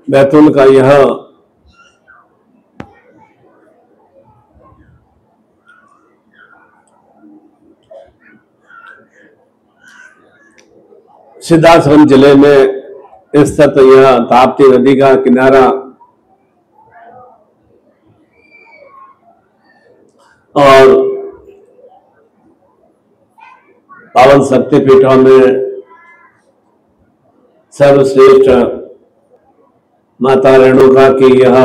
बैतूल का यह सिद्धार्थनगर जिले में स्थित यह ताप्ती नदी का किनारा और पावन शक्तिपीठों में सर्वश्रेष्ठ माता रेणुका की यह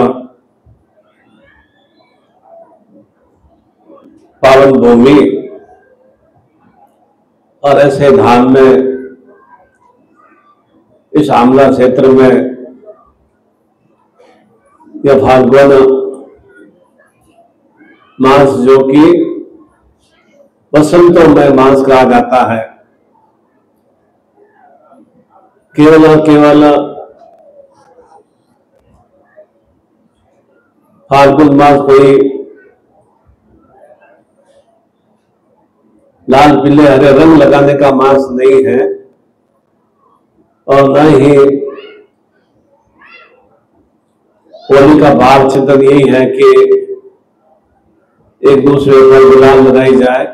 पावन भूमि और ऐसे धाम में इस आमला क्षेत्र में यह फाल्गुन मास जो कि वसंतोमय मास कहा जाता है, केवल फाल्गुन मास कोई लाल पीले हरे रंग लगाने का मास नहीं है और न ही होली का भाव चिंतन यही है कि एक दूसरे पर गुलाल लगाई जाए।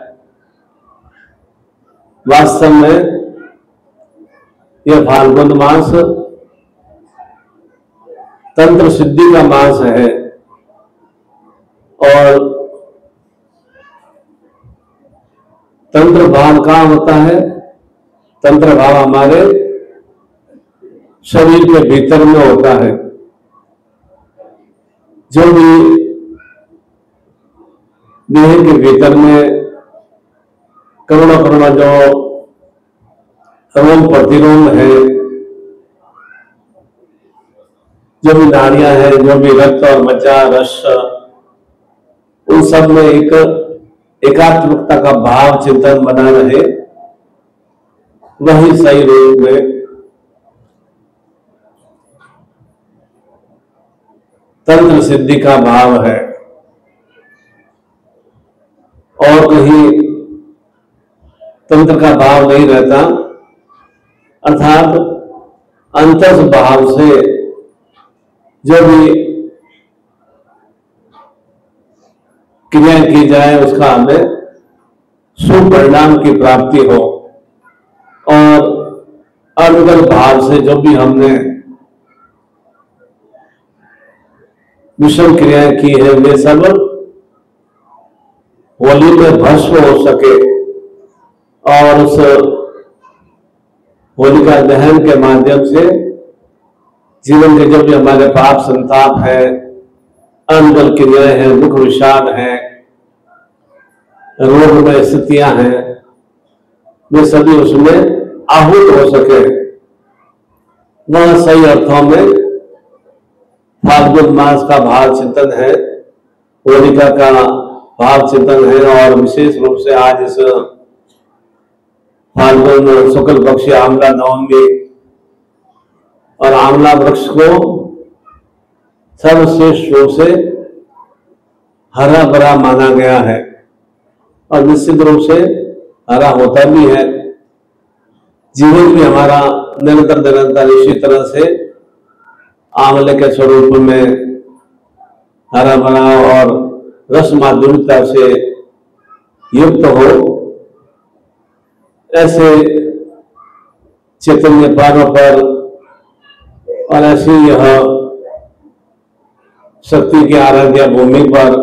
वास्तव में यह फाल्गुन मास तंत्र सिद्धि का मास है और तंत्र भाव कहाँ होता है? तंत्र भाव हमारे शरीर के भीतर में होता है। जो भी देह के भीतर में करोड़ों करोड़ों जो रोम प्रतिरोम है, जो भी नाड़ियां हैं, जो भी रक्त और मज्जा रस, उन सब में एक एकात्मकता का भाव चिंतन बना रहे, वही सही रूप में तंत्र सिद्धि का भाव है। और कहीं तंत्र का भाव नहीं रहता, अर्थात अंतस भाव से जो भी क्रिया की जाए उसका हमें शुभ परिणाम की प्राप्ति हो, और अनुगत भाव से जो भी हमने विषम क्रियाएं की है वे सब होली में भस्म हो सके और उस होलिका दहन के माध्यम से जीवन के जो भी हमारे पाप संताप है, अनुगत क्रियाएं हैं, दुख विषाद है, रोग में स्थितियां हैं, वे सभी उसमें आहूत हो सके। वह सही अर्थों में फाल्गुन मास का भाव चिंतन है, होलिका का भाव चिंतन है। और विशेष रूप से आज इस फाल्गुन शुक्ल पक्ष आंवला नवमी और आंवला वृक्ष को सर्वश्रेष्ठ रूप से हरा भरा माना गया है और निश्चित रूप से हरा होता भी है। जीवन भी हमारा निरंतर इसी तरह से आंवले के स्वरूप में हरा भरा और रस माधुर्यता से युक्त हो, ऐसे चैतन्य पर्व पर और ऐसी यह शक्ति की आराध्या भूमि पर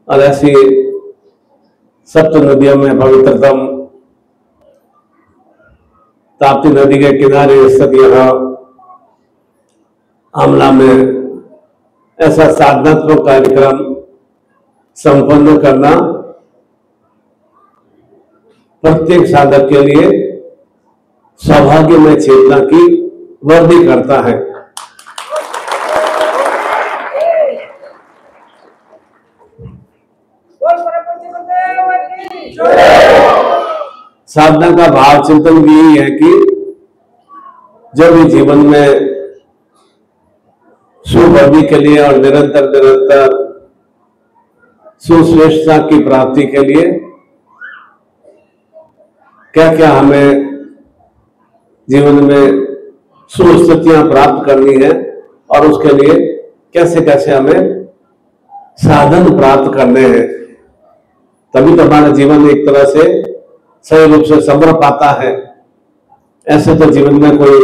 और ऐसी सप्त नदियों में पवित्रतम ताप्ती नदी के किनारे स्थित यह आमला में ऐसा साधनात्मक कार्यक्रम संपन्न करना प्रत्येक साधक के लिए सौभाग्य में चेतना की वृद्धि करता है। साधना का भाव चिंतन भी यही है कि जो भी जीवन में सुवृद्धि के लिए और निरंतर सुश्रेष्ठता की प्राप्ति के लिए क्या क्या हमें जीवन में सुस्थितियां प्राप्त करनी है, और उसके लिए कैसे कैसे हमें साधन प्राप्त करने हैं, तभी तो हमारा जीवन एक तरह से सही रूप से संभल पाता है। ऐसे तो जीवन में कोई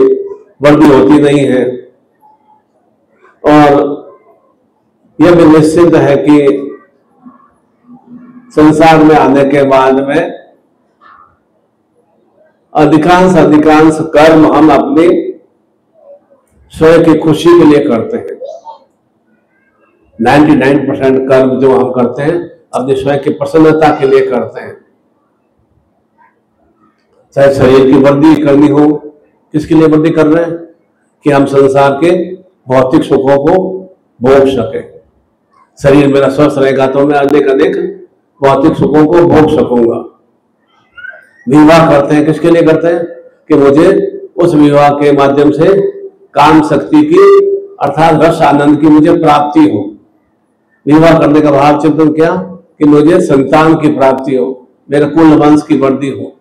वर्दी होती नहीं है। और यह भी निश्चित है कि संसार में आने के बाद में अधिकांश कर्म हम अपनी स्वयं की खुशी के लिए करते हैं। 99% कर्म जो हम करते हैं अपने स्वयं की प्रसन्नता के लिए करते हैं। चाहे शरीर की वृद्धि करनी हो, किसके लिए वृद्धि कर रहे हैं? कि हम संसार के भौतिक सुखों को भोग सके। शरीर मेरा स्वस्थ रहेगा तो मैं अनेक भौतिक सुखों को भोग सकूंगा। विवाह करते हैं किसके लिए करते हैं? कि मुझे उस विवाह के माध्यम से काम शक्ति की अर्थात रस आनंद की मुझे प्राप्ति हो। विवाह करने का भाव चिंतन क्या? कि मुझे संतान की प्राप्ति हो, मेरे कुल वंश की वृद्धि हो।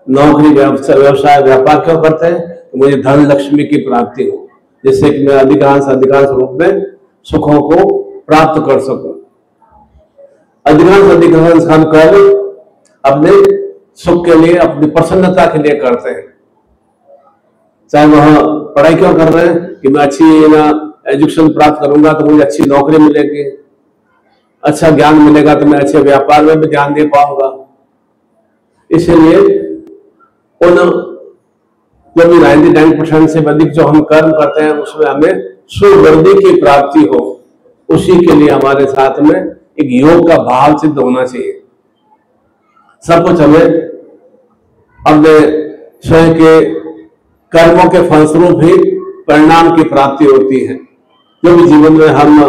नौकरी व्यवसाय व्यापार क्यों करते हैं? कि मुझे धन लक्ष्मी की प्राप्ति हो, जिससे कि मैं अधिकांश रूप में सुखों को प्राप्त कर सकूं। अधिकांश हम कर्म अपने सुख के लिए, अपनी प्रसन्नता के लिए करते हैं। चाहे वह पढ़ाई क्यों कर रहे हैं? कि मैं अच्छी एजुकेशन प्राप्त करूंगा तो मुझे अच्छी नौकरी मिलेगी, अच्छा ज्ञान मिलेगा तो मैं अच्छे व्यापार में भी ध्यान दे पाऊंगा। इसलिए उन जो भी 99% से अधिक जो हम कर्म करते हैं उसमें हमें सुवृद्धि की प्राप्ति हो, उसी के लिए हमारे साथ में एक योग का भाव सिद्ध होना चाहिए। सब कुछ हमें अपने स्वयं के कर्मों के फलस्वरूप ही परिणाम की प्राप्ति होती है। जो भी जीवन में हम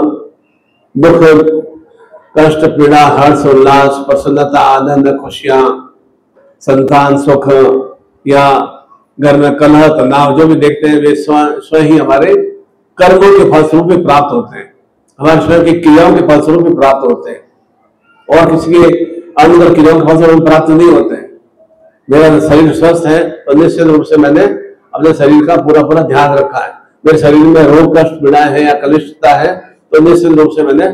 दुख कष्ट पीड़ा हर्ष उल्लास प्रसन्नता आनंद खुशियां संतान सुख या घर में कलह तनाव जो भी देखते हैं वे स्वयं ही हमारे कर्मों के फलस्वरूप ही प्राप्त होते हैं, हमारे स्वयं की क्रियाओं के फलस्वरूप भी प्राप्त होते हैं, और किसी के अनुग्रह क्रियाओं के फलस्वरूप प्राप्त नहीं होते हैं। मेरा शरीर स्वस्थ है तो निश्चित रूप से मैंने अपने शरीर का पूरा ध्यान रखा है। मेरे शरीर में रोग कष्ट पीड़ा है या कलिष्ठता है तो निश्चित रूप से मैंने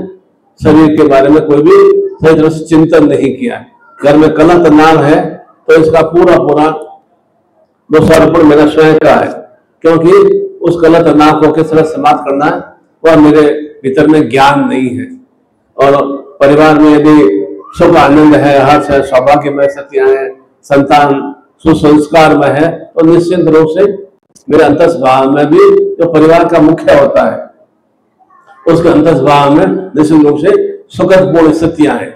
शरीर के बारे में कोई भी सही तरह से चिंतन नहीं किया है। घर में कलह तनाव है तो इसका पूरा दोषारोपण मेरा स्वयं का है, क्योंकि उस कलह तनाव को किस तरह समाप्त करना है वह मेरे भीतर में ज्ञान नहीं है। और परिवार में यदि सुख आनंद है, हर्ष है, सौभाग्यमय स्थितियां हैं, संतान सुसंस्कार में है तो निश्चित रूप से मेरे अंतस्भाव में भी जो परिवार का मुख्य होता है उसके अंतस्भाव में निश्चित रूप से सुखदपूर्ण स्थितियां हैं।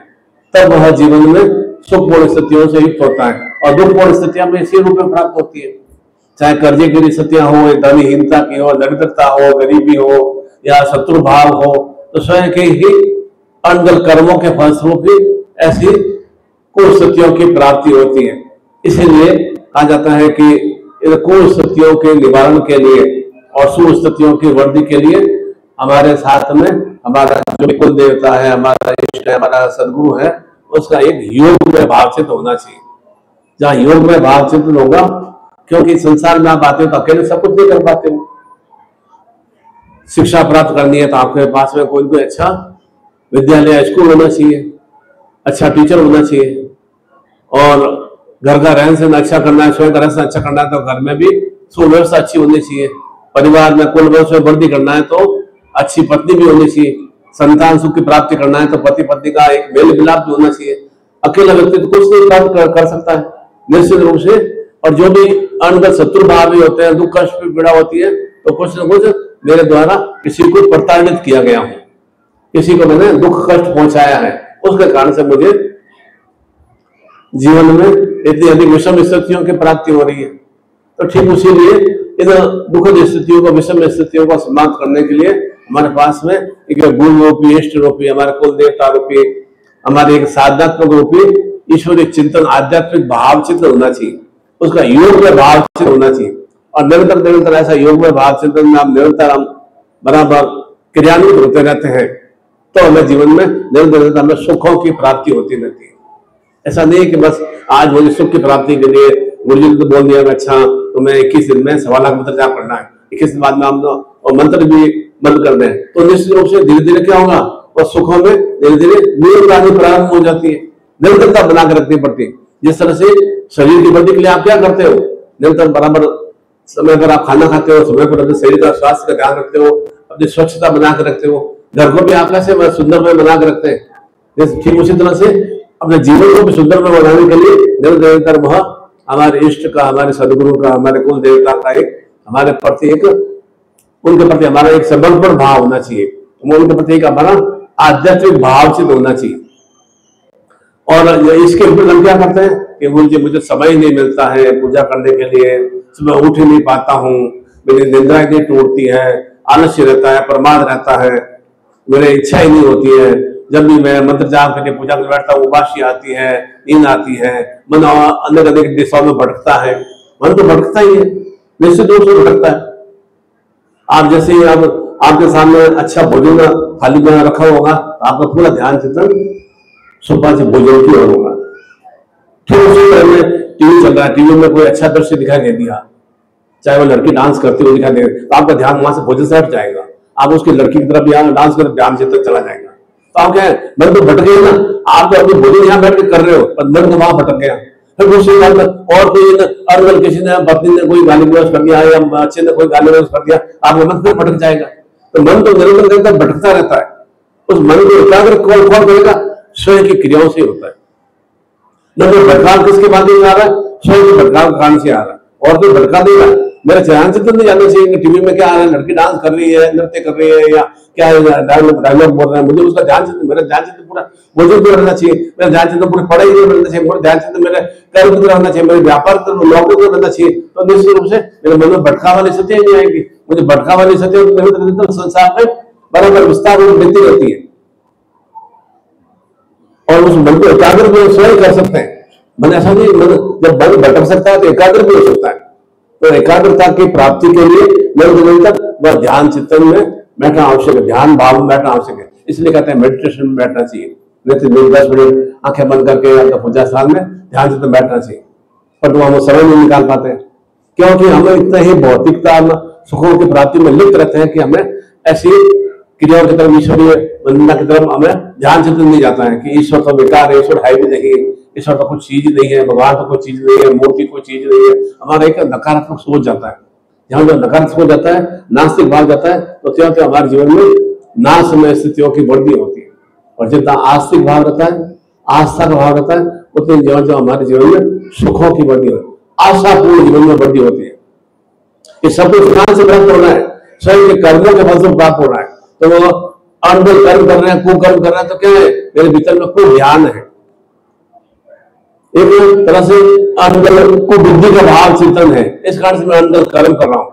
तब वह जीवन में सुखपूर्ण स्थितियों से युक्त होता है और दुखपूर्ण स्थितियां में इसी रूप में प्राप्त होती है। चाहे कर्जे की स्थितियां हो, धनहीनता की हो, दरिद्रता हो, गरीबी हो या शत्रु भाव हो, तो स्वयं के ही अनगल कर्मों के फलस्वरूप ही ऐसी कुछ स्थितियों की प्राप्ति होती है। इसीलिए कहा जाता है कि इन कुछ स्थितियों के निवारण के लिए और सुस्थितियों की वृद्धि के लिए हमारे साथ में हमारा जो कुल देवता है, हमारा इष्ट है, हमारा सदगुरु है, उसका एक योग में भावचित होना चाहिए। जहाँ योग में भावचित होगा, क्योंकि संसार में आप आते हो तो अकेले सब कुछ नहीं कर पाते हो। शिक्षा प्राप्त करनी है तो आपके पास में कोई अच्छा विद्यालय स्कूल होना चाहिए, अच्छा टीचर होना चाहिए, और घर का रहन सहन अच्छा करना है, स्वयं का रहन सहन अच्छा करना है तो घर में भी सुव्यवस्था अच्छी होनी चाहिए। परिवार में कुल वंश में वृद्धि करना है तो अच्छी पत्नी भी होनी चाहिए। संतान सुख की प्राप्ति करना है तो पति पत्नी का एक मेल मिलाप भी होना चाहिए। अकेला व्यक्ति तो कुछ नहीं प्राप्त कर सकता है निश्चित रूप से। और जो भी अनगत शत्रु भाव भी होते हैं, दुख कष्ट पीड़ा होती है, तो कुछ न कुछ मेरे द्वारा किसी को प्रताड़ित किया गया हूं, किसी को मैंने दुख कष्ट पहुंचाया है, उसके कारण से मुझे जीवन में इतनी अधिक विषम स्थितियों की प्राप्ति हो रही है। तो ठीक उसी लिए इन दुखद स्थितियों को, विषम स्थितियों को समाप्त करने के लिए हमारे पास में एक गुरु रूपी, इष्ट रूपी, हमारे कुल देवता रूपी, हमारे एक साधनात्मक रूपी ईश्वरीय चिंतन, आध्यात्मिक भाव चिंतन होना चाहिए। उसका योग में भाव चिंतन होना चाहिए और निरंतर ऐसा योग में भाव चिंतन में हम निरंतर हम बराबर क्रियान्वित होते रहते हैं तो हमें जीवन में निरंतर हमें सुखों की प्राप्ति होती रहती है। ऐसा नहीं कि बस आज मुझे सुख की प्राप्ति के लिए गुरु जी ने तो बोल दिया अच्छा तो मैं 21 दिन में 1.25 लाख मंत्र जाप करना है, 21 दिन बाद में हम और मंत्र भी बंद कर दें तो निश्चित रूप से धीरे धीरे क्या होगा, और सुखों में धीरे धीरे नींद आनी प्रारंभ हो जाती है। निरंतरता बना के रखनी पड़ती है। जिस तरह से शरीर की वृद्धि के लिए आप क्या करते हो, निरंतर बराबर समय पर आप खाना खाते हो, समय पर अपने शरीर का स्वास्थ्य का ध्यान रखते हो, अपनी स्वच्छता बना के रखते हो, घर को भी आप कैसे सुंदरमय बना के रखते हैं। ठीक उसी तरह से अपने जीवन को भी सुंदरमय बनाने के लिए निरंतर वह हमारे इष्ट का, हमारे सदगुरु का, हमारे कुल देवता का एक हमारे प्रति एक उनके प्रति हमारा एक समर्पण भाव होना चाहिए। उनके प्रति एक हमारा आध्यात्मिक भाव से होना चाहिए। और इसके ऊपर हम क्या करते हैं कि मुझे समय नहीं मिलता है पूजा करने के लिए, सुबह उठ ही नहीं पाता हूँ, मेरी निंद्रा इतनी टूटती है, आलस्य रहता है, प्रमाद रहता है, मेरी इच्छा ही नहीं होती है। जब भी मैं मंत्र जाप करके पूजा कर बैठता हूँ उबासी आती है, नींद आती है, मन अनेक अनेक दिशाओं में भटकता है। मन तो भटकता ही है, निश्चित रूप से भटकता है। आप जैसे ही अब आपके सामने अच्छा भोजन थाली में रखा होगा, आपका पूरा ध्यान चिंतन सुबह से भोजन की ओर होगा। फिर उसी तरह में टीवी चल रहा है, टीवी में कोई अच्छा दृश्य दिखाई दे दिया, चाहे वो लड़की डांस करती हुई दिखाई दे, तो आपका ध्यान वहां से भोजन से हट जाएगा, आप उसकी लड़की की तरफ यहाँ डांस कर ध्यान चिंतन चला जाएगा। तो आप क्या है, मन तो भटक गया ना, आप तो अपनी भोजन यहाँ बैठ के कर रहे हो पर मन तो वहां भटक गया। फिर दूसरी बात और कोई अरवल किसी ने पत्नी ने कोई गाली गलौज कर दिया या बच्चे ने कोई गाली गलौज कर दिया, आपका मन फिर भटक जाएगा। तो मन तो निरंतर भटकता रहता है। उस मन को एकाग्र कौन करेगा, स्वयं की क्रियाओं से होता है। न तो भटकाव किसके माध्यम से आ रहा है, स्वयं के भटकाव के कारण से आ रहा है, और कोई भटका देगा। मेरा ध्यान चिंतन नहीं जाना चाहिए कि टीवी में क्या आ रहा है, लड़की डांस कर रही है, नृत्य कर रही है, या क्या डायलॉग बोल रहा है, मुझे उसका ध्यान चिंतन, मेरा ध्यान चिंतन पूरा भोजन पे रहना चाहिए, मेरा ध्यान चिंतन पूरी पढ़ाई में रहना चाहिए, मेरा ध्यान चिंतन मेरे कर्म में रहना चाहिए, मेरे व्यापार नौकरी में रहना चाहिए। तो निश्चित रूप से मेरे मन में भटका वाली सत्य नहीं आएगी। मुझे भटका वाली सत्य संसार में बराबर विस्तार में मिलती रहती है। और उस मन को एकाग्र भी स्वयं कर सकते हैं। मन ऐसा नहीं, जब मन भटक सकता है तो एकाग्र भी हो सकता है। तो एकाग्रता की प्राप्ति के लिए निरंतर वह ध्यान चिंतन में बैठना आवश्यक है, ध्यान भाव में बैठना आवश्यक है। इसलिए कहते हैं मेडिटेशन में बैठना चाहिए। नहीं तो 10 मिनट आंखें बंद करके या पूजा स्थान में ध्यान चिंतन बैठना चाहिए, पर तो हम समय नहीं निकाल पाते हैं, क्योंकि हमें इतना ही भौतिकता सुखों की प्राप्ति में लिप्त रहते हैं कि हमें ऐसी क्रियाओं की तरफ, ईश्वरीय वंदना की तरफ हमें ध्यान चिंतन नहीं जाता है कि ईश्वर तो बेकार है, ईश्वर है भी नहीं, ईश्वर तो कुछ चीज नहीं है, भगवान तो कोई चीज नहीं है, मूर्ति कोई चीज नहीं है। हमारा एक नकारात्मक सोच जाता है। जहां जो नकारात्मक हो जाता है, नास्तिक भाव जाता है, तो त्यों त्यों हमारे जीवन में नाशमय स्थितियों की वृद्धि होती है। और जितना आस्तिक भाव रहता है, आस्था का भाव रहता है, उतने जीवन जो हमारे जीवन में सुखों की वृद्धि होती है, आशापूर्ण जीवन में वृद्धि होती है। ये सब कुछ कहां से प्राप्त हो रहा है, स्वयं के कर्मों के फल से प्राप्त हो रहा है। तो वो अनबल कर्म कर रहे हैं, कुकर्म कर रहे हैं, तो क्या है, मेरे भीतर में कोई ज्ञान है, एक तरह से अंदर को बुद्धि का भाव चिंतन है, इस कारण से मैं अंदर कर्म कर रहा हूँ।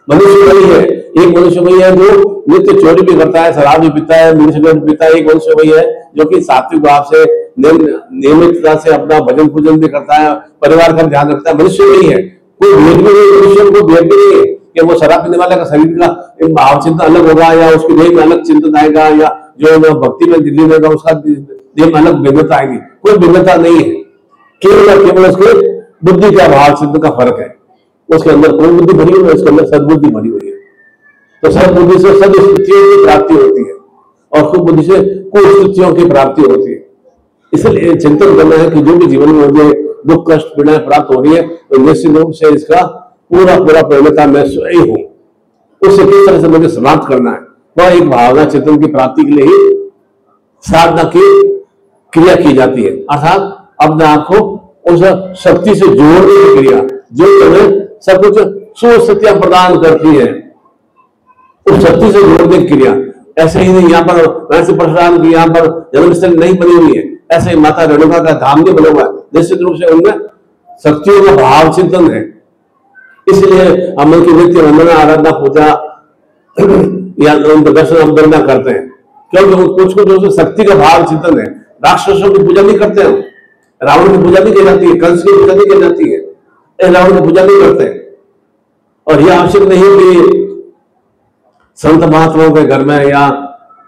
मनुष्य वही है, एक मनुष्य वही है जो नित्य चोरी भी करता है, शराब भी पीता है, मनुष्य भी पीता है। एक मनुष्य वही है जो कि सात्विक भाव से नियमितता से अपना भजन पूजन भी करता है, परिवार का ध्यान रखता है। मनुष्य वही है, कोई भेद भी नहीं, मनुष्य को भेद भी नहीं है कि वो शराब पीने वाले का शरीर का भाव चिंतन अलग होगा, या उसकी देह में अलग चिंतन आएगा, या जो भक्ति में दिल्ली में उसका देह में अलग भिन्नता आएगी। कोई भिन्नता नहीं है, केवल उसके बुद्धि का भाव चिंतन का फर्क है। उसके अंदर कोई बुद्धि भरी हुई है, उसके अंदर सद्बुद्धि भरी हुई है। तो सद्बुद्धि से सदस्थितियों की प्राप्ति होती है, और कुबुद्धि से कुस्थितियों की प्राप्ति होती है। इसलिए चिंतन करना है कि जो भी जीवन में मुझे दुख कष्ट पीड़ाएं प्राप्त हो रही है, तो निश्चित रूप से इसका पूरा परिणता मैं स्वयं हूं, उससे किस तरह से मुझे समाप्त करना है, वह एक भावना चिंतन की प्राप्ति के लिए ही साधना की क्रिया की जाती है। अर्थात अपने आप को उस शक्ति से जोड़ने की क्रिया, जो तुम्हें सब कुछ सुस्थितियां प्रदान करती है, उस शक्ति से जोड़ने की क्रिया। ऐसे ही नहीं, यहाँ पर वैसे परशुराम की यहाँ पर जन्मस्थल नहीं बनी हुई है, ऐसे ही माता रेणुका का धाम नहीं बना हुआ है। निश्चित रूप से उनमें शक्तियों का भाव चिंतन है। इसलिए हम उनकी नित्य वंदना, आराधना, पूजा या दर्शन अवदंडा करते हैं, क्योंकि कुछ कुछ शक्ति का भाव चिंतन है। राक्षसों की पूजा नहीं करते हम, रावण की पूजा नहीं की जाती है, कंस की पूजा नहीं की जाती है, रावण की पूजा नहीं करते। और यह आवश्यक नहीं है कि संत महात्माओं के घर में या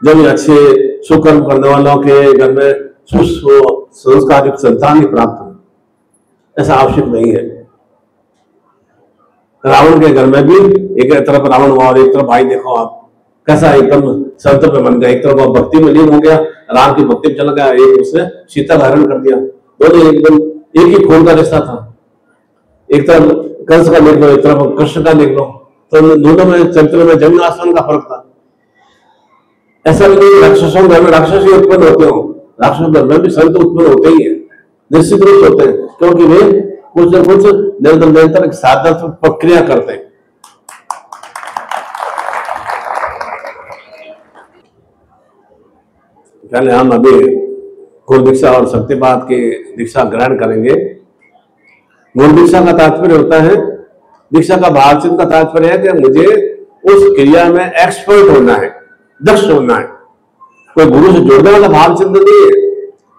जो भी अच्छे सुकर्म करने वालों के घर में संस्कारित संतान ही प्राप्त हो, ऐसा आवश्यक नहीं है। रावण के घर में भी एक तरफ रावण हुआ और एक तरफ भाई देखो आप कैसा एकदम संत पे बन गया, एक तरफ भक्ति में लीन हो गया, राम की भक्ति में चला गया, एक उसने सीता का हरण कर दिया। दोनों एकदम एक ही खून का रिश्ता था। एक तरफ कंस का देख लो, एक तरफ कृष्ण का देख लो, तो दोनों में चरित्र में जमीन आसमान का फर्क था। ऐसा भी नहीं राक्षसों घर में राक्षस ही उत्पन्न होते हो, राक्षसों घर में भी संत उत्पन्न होते ही है, निश्चित रूप से होते हैं, क्योंकि वे कुछ न कुछ निरंतर निरंतर साधना प्रक्रिया करते हैं। पहले हम अभी गुरु दीक्षा और शक्तिपात की दीक्षा ग्रहण करेंगे। गुरु दीक्षा का तात्पर्य होता है, दीक्षा का भाव चिन्ह का तात्पर्य है कि मुझे उस क्रिया में एक्सपर्ट होना है, दक्ष होना है। कोई गुरु से जोड़ने वाला भाव चिन्ह नहीं है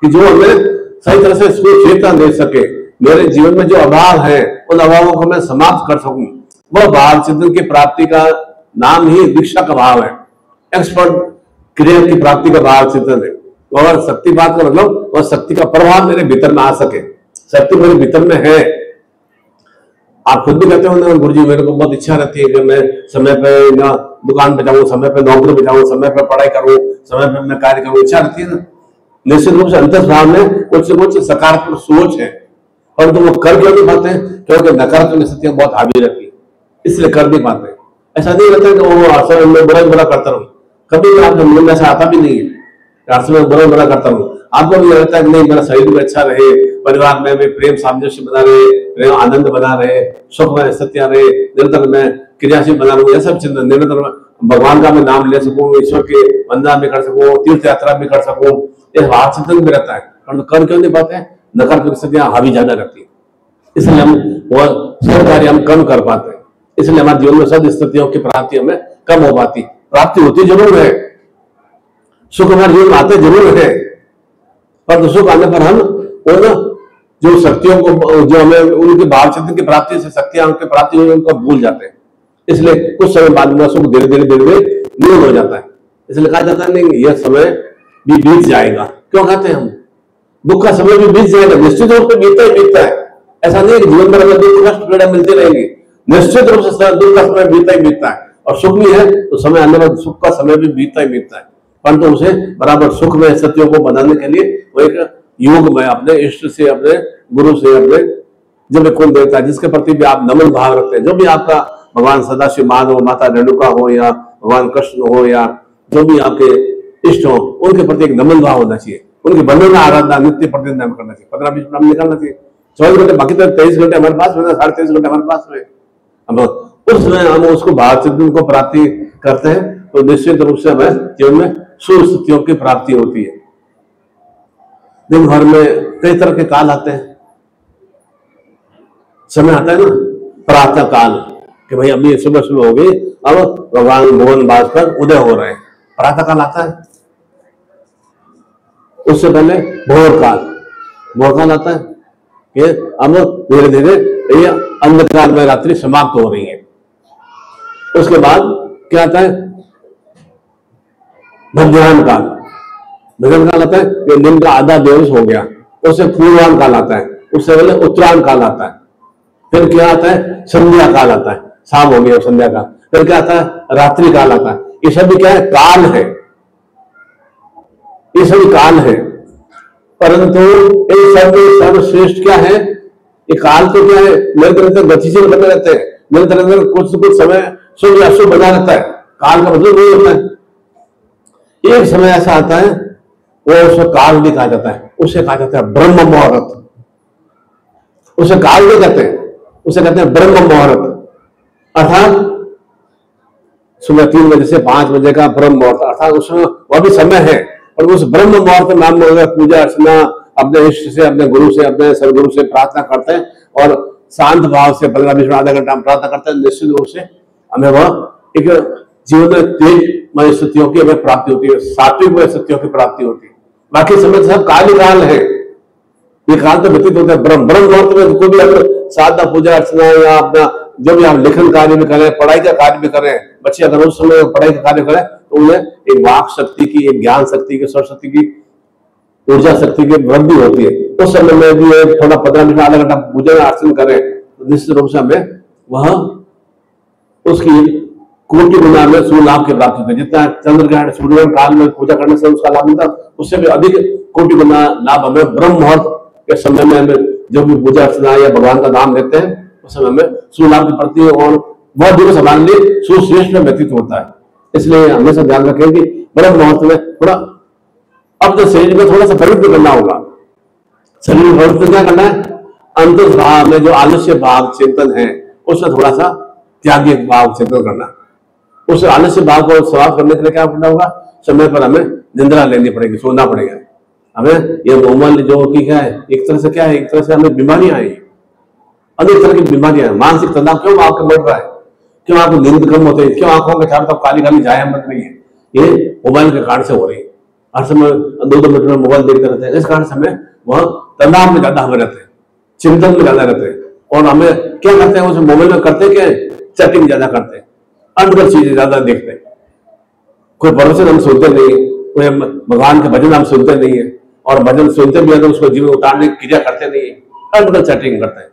कि जो हमें सही तरह से चेतना दे सके, मेरे जीवन में जो अभाव है उन अभावों को मैं समाप्त कर सकूं, वह भाव चिन्ह की प्राप्ति का नाम ही दीक्षा का भाव है। एक्सपर्ट क्रिया की प्राप्ति का भाव चिंतन है। और शक्तिपात का मतलब वह शक्ति का प्रभाव मेरे भीतर में आ सके, शक्ति मेरे भीतर में है। आप खुद भी कहते हो ना गुरुजी मेरे को बहुत इच्छा रहती है कि मैं समय पे ना दुकान पे जाऊं, समय पे नौकरी पे जाऊं, समय पे पढ़ाई करूं, समय पे मैं कार्य करूं, इच्छा रहती है ना। निश्चित रूप से अंतर्भाव में कुछ न कुछ सकारात्मक सोच है, और तो वो कर क्यों नहीं पाते हैं? क्योंकि नकारात्मक स्थितियां बहुत हावी रहती है, इसलिए कर नहीं पाते। ऐसा नहीं रहता कि वो आश्रम में बुरा बुरा करता रहूं, कभी आपके मन में ऐसा आता भी नहीं है आश्रम में बुरा बुरा करता रहूं। आपको भी लगता है कि नहीं मेरा शरीर भी अच्छा रहे, परिवार में भी प्रेम सामंजस्य बना रहे, प्रेम आनंद बना रहे, सुख में स्थितियां रहे, निरंतर मैं क्रियाशील बना रहूं, यह सब चिंतन, निरंतर भगवान का मैं नाम ले सकूं, ईश्वर के वंदना भी कर सकूं, तीर्थ यात्रा भी कर सकूं, यह भाव चिंतन भी रहता है। और कर क्यों नहीं पाते? नकारात्मक स्थितियां हावी ज्यादा रहती है, इसलिए हम वह सब कार्य हम कम कर पाते हैं। इसलिए हमारे जीवन में सब स्थितियों की प्राप्ति हमें कम हो पाती। प्राप्ति होती जरूर है, सुख हमारे जीवन में आते जरूर है, पर सुख आने पर हम उन जो शक्तियों को, जो हमें उनके भाव चिंतन की प्राप्ति से शक्तियां उनकी प्राप्ति हुई, उनको भूल जाते हैं। इसलिए कुछ समय बाद में सुख धीरे धीरे धीरे धीरे न्यून हो जाता है। इसलिए कहा जाता है नहीं यह समय भी बीत जाएगा। क्यों कहते हैं हम? दुख का समय भी बीत जाएगा, निश्चित रूप से बीतता ही बीतता है। ऐसा नहीं कि जीवन भर हमें दुख कष्ट पीड़ा मिलती रहेगी, निश्चित रूप से दुख का समय बीतता ही बीतता है। और सुख भी है तो समय आने बाद सुख का समय भी बीतता ही बीतता है, परंतु उसे बराबर सुख में स्थितियों को बनाने के लिए वो एक योग में अपने इष्ट से, अपने गुरु से, अपने जब कुल देवता जिसके प्रति भी आप नमन भाव रखते हैं, जो भी आपका भगवान सदाशिव माधव, माता रेणुका हो या भगवान कृष्ण हो या जो भी आपके इष्ट हो, उनके प्रति एक नमन भाव होना चाहिए। उनकी वंदना आराधना नित्य प्रतिदिन हम करना चाहिए, 15-20 मिनट निकालना चाहिए। 24 घंटे बाकी तो 23 घंटे हमारे पास में, 23.5 घंटे हमारे पास में, हम उसमें हम उसको भाव चिंतन को प्राप्ति करते हैं, तो निश्चित रूप से हमें जीवन में सुस्थितियों की प्राप्ति होती है। दिन भर में कई तरह के काल आते हैं, समय आता है ना प्रातः काल कि भाई अभी सुबह सुबह हो गई, अब भगवान भुवन भास्कर उदय हो रहे हैं, प्रातः काल आता है। उससे पहले भोर काल आता है कि अब धीरे धीरे ये अंधकार में रात्रि समाप्त हो रही है। उसके बाद क्या आता है? मध्याह्न काल आता है कि दिन का आधा दिवस हो गया। उससे पूर्वाह्न काल आता है, उससे पहले उत्तरायण काल आता है, फिर क्या आता है? संध्या काल आता है, शाम हो गया संध्या काल। फिर क्या आता है? रात्रि काल आता है। ये सभी क्या है? काल है, ये सभी काल है। परंतु इन सब में सर्वश्रेष्ठ क्या है? ये काल तो क्या है? निरंतर गतिशील बने रहते हैं, निरंतर कुछ समय शुभ या अशुभ बना रहता है। काल का मतलब नहीं होता है। एक समय ऐसा आता है वो उसको काल भी कहा जाता है, उसे कहा जाता है ब्रह्म मुहूर्त। उसे काल नहीं कहते, उसे कहते हैं ब्रह्म मुहूर्त। अर्थात सुबह 3 बजे से 5 बजे का ब्रह्म मुहूर्त, अर्थात उसमें वह भी समय है। और उस ब्रह्म मुहूर्त नाम में पूजा अर्चना अपने इष्ट से, अपने गुरु से, अपने सदगुरु से प्रार्थना करते हैं और शांत भाव से 15-20 मिनट आधा घंटा हम प्रार्थना करते हैं। निश्चित रूप से हमें वह एक जीवन में तेजमय स्थितियों की हमें प्राप्ति होती है, सात्विक स्थितियों की प्राप्ति होती है। बाकी समय सब काल ही काल है, ये काल तो व्यतीत होता है। ब्रह्म मुहूर्त में कोई भी अगर साधना पूजा अर्चना या अपना जो भी आप लेखन कार्य भी करें, पढ़ाई का कार्य भी करें, बच्चे अगर उस समय पढ़ाई का कार्य करें तो उन्हें एक वाक शक्ति की, एक ज्ञान शक्ति की, सरस्वती की, ऊर्जा शक्ति की वृद्धि होती है। उस समय में भी थोड़ा 15 मिनट आधा घंटा पूजा अर्चना करें तो निश्चित रूप से हमें वह उसकी कोटि गुना में सूर्य लाभ की प्राप्ति होती है। जितना चंद्र ग्रहण सूर्यग्रहण काल में पूजा करने से उसका लाभ मिलता, उससे भी अधिक कोटि गुना लाभ हमें ब्रह्म मुहूर्त के समय में हमें जो भी पूजा अर्चना या भगवान का नाम लेते हैं उस समय में सूर्य लाभ की प्राप्ति और वह दिवस हमारे लिए सुश्रेष्ठ में व्यतीत होता है। इसलिए हमेशा ध्यान रखें कि ब्रह्म मुहूर्त में थोड़ा अपने शरीर में थोड़ा सा परिवर्तन करना होगा। शरीर में परिवर्तन क्या करना है? अंतर भाव में जो आलस्य भाव चिंतन है उसमें थोड़ा सा त्यागी भाव चिंतन करना। उस आलस्य भाव को समाप्त करने के लिए क्या करना होगा? समय पर हमें निंद्रा लेनी पड़ेगी, सोना पड़ेगा। हमें ये मोबाइल जो कि क्या है, एक तरह से क्या है, एक तरह से हमें बीमारियां आई, अनेक तरह की बीमारियां, मानसिक तनाव क्यों आपको बढ़ रहा है, क्यों आपको नींद कम होते हैं, क्यों आंखों के चारों तरफ काली काली छाया बन रही है, ये मोबाइल के कारण से हो रही है। हर समय 2-2 मिनट में मोबाइल देखते रहते हैं, इस कारण से हमें वह तनाव में ज्यादा हमें रहते हैं, चिंतन में ज्यादा रहते हैं। और हमें क्या करते हैं उस मोबाइल में करते क्या, चैटिंग ज्यादा करते हैं, अनगढ़ चीजें ज्यादा देखते हैं, कोई भरोसे हम सुनते नहीं है, कोई भगवान के भजन हम सुनते नहीं है, और भजन सुनते भी है तो उसको जीवन उतारने की क्रिया करते नहीं है, अनगढ़ चैटिंग करते हैं।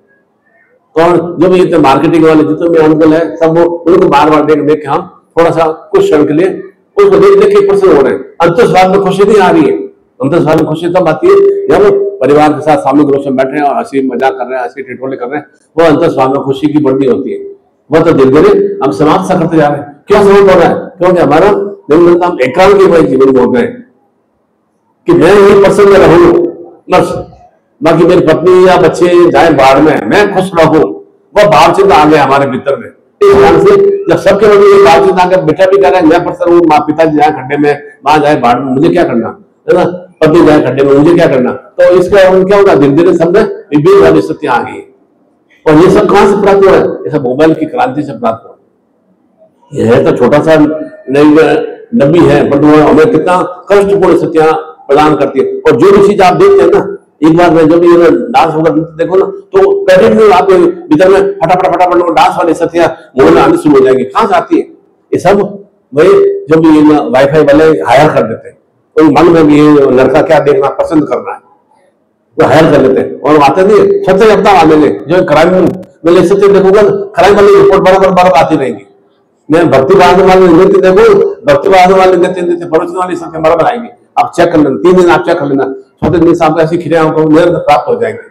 और जो भी इतने मार्केटिंग वाले जितने भी अनगढ़ है सब वो उनको बार बार देख देख के हम थोड़ा सा कुछ क्षण के लिए उसको देख देख के प्रसन्न हो रहे हैं। अंतस्वाद में खुशी नहीं आ रही है। अंतस्वाद में खुशी तब आती है जब परिवार के साथ सामूहिक रूप से बैठे हैं और हंसी मजाक कर रहे हैं, हंसी ठिठोले कर रहे हैं, वो अंतस्वाद में खुशी की बढ़ती होती है। वह तो धीरे धीरे हम समाप्त सा करते जा रहे हैं। क्यों समाप्त हो रहा है? क्योंकि हमारा दिन हम एकांत जीवन हो गए कि मैं ही प्रसन्न रहूं बस, बाकी मेरी पत्नी या बच्चे जाए बाहर में, मैं खुश रहूं, वह भाव चिंता आ गया हमारे भीतर में। इस कारण से जब सबके मन में भाव चिंता आकर बेटा भी कह रहा है मैं प्रसन्न हूँ, माँ पिताजी जाए खड्डे में, माँ जाए बाहर में, मुझे क्या करना है ना, पत्नी जाए खड्डे में, मुझे क्या करना। तो इसका क्या होगा, धीरे धीरे सब में विभिन्न वाली स्थितियां आ गई। और ये सब कहां से प्राप्त हुआ है? ये सब मोबाइल की क्रांति से प्राप्त हुआ। यह तो छोटा सा नबी है पर हमें कितना कष्टपूर्ण स्थितियां प्रदान करती है। और जो भी चीज आप देखते हैं ना, एक बार में जब ये डांस वगैरह देखो ना तो कंटिन्यू आपके भीतर में फटाफट फटाफट डांस वाली स्थितियां मोबाइल आनी शुरू हो जाएगी। कहां से आती है? ये सब वही जब ये वाईफाई वाले हायर कर देते हैं, तो मन में भी ये लड़का क्या देखना पसंद कर रहा है वो हायर कर लेते हैं और आते नहीं सत्य अपना वाले ने जो क्राइम वाले सत्य देखोगा, क्राइम वाली रिपोर्ट बराबर बराबर आती रहेगी। मैं भक्ति बांधने वाले नृत्य देखो, भक्ति बांधने वाले नृत्य परोसने वाली सत्य बराबर आएंगे। आप चेक कर लेना, 3 दिन आप चेक कर लेना, 4 दिन से आपको ऐसी क्रियाओं को निरंतर प्राप्त हो जाएंगे।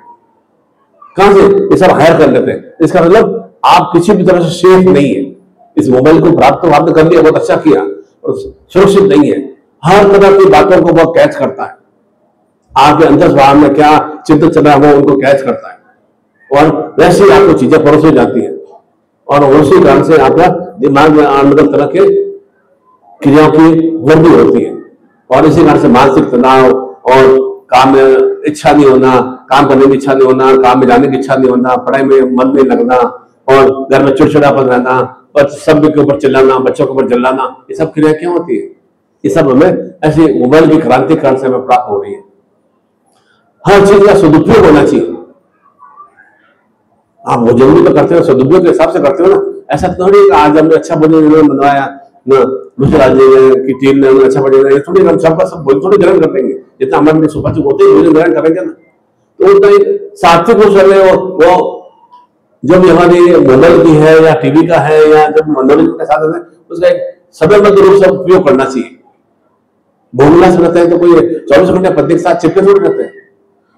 कहां से? ये सब हायर कर लेते हैं। इसका मतलब आप किसी भी तरह से सेफ नहीं है। इस मोबाइल को प्राप्त कर लिया, बहुत अच्छा किया, और सुरक्षित नहीं है। हर तरह की बातों को वो कैच करता है, आपके अंतर्भाव में क्या चिंतन चल रहा है वो उनको कैच करता है, और वैसे ही आपको चीजें परोसी जाती है, और उसी कारण से आपका दिमाग में अलग तरह के क्रियाओं की वृद्धि होती है। और इसी कारण से मानसिक तनाव और काम में इच्छा नहीं होना, काम करने की इच्छा नहीं होना, काम में जाने की इच्छा नहीं होना, पढ़ाई में मन नहीं लगना, और घर में चिड़चिड़ापन रहना, और सब के ऊपर चिल्लाना, बच्चों के ऊपर चिल्लाना, ये सब क्रिया क्यों होती है? ये सब हमें ऐसी मोबाइल की क्रांति कारण से हमें प्राप्त हो रही है। हर चीज का सदुपयोग होना चाहिए। आप वो जरूरी तो करते हो, सदुपयोग के हिसाब से करते हो ना। ऐसा थोड़ी आज हमने अच्छा भोजन बनवाया ना, दूसरे राज्य की टीम ने अच्छा भोजन, ये थोड़ी हम सबका सब भोजन थोड़ी ग्रहण कर लेंगे, जितना हमारे लिए सुपाच्य होते हैं भोजन ग्रहण करेंगे ना। तो उतना एक सात्विक रूप से वो जो भी हमारी मोबाइल की है या टीवी का है या जब मनोरंजन के साधन है, उसका एक समयबद्ध रूप से उपयोग करना चाहिए। भोगला से रहते हैं तो कोई 24 घंटे पत्नी के साथ चिपके थोड़ी रहते हैं।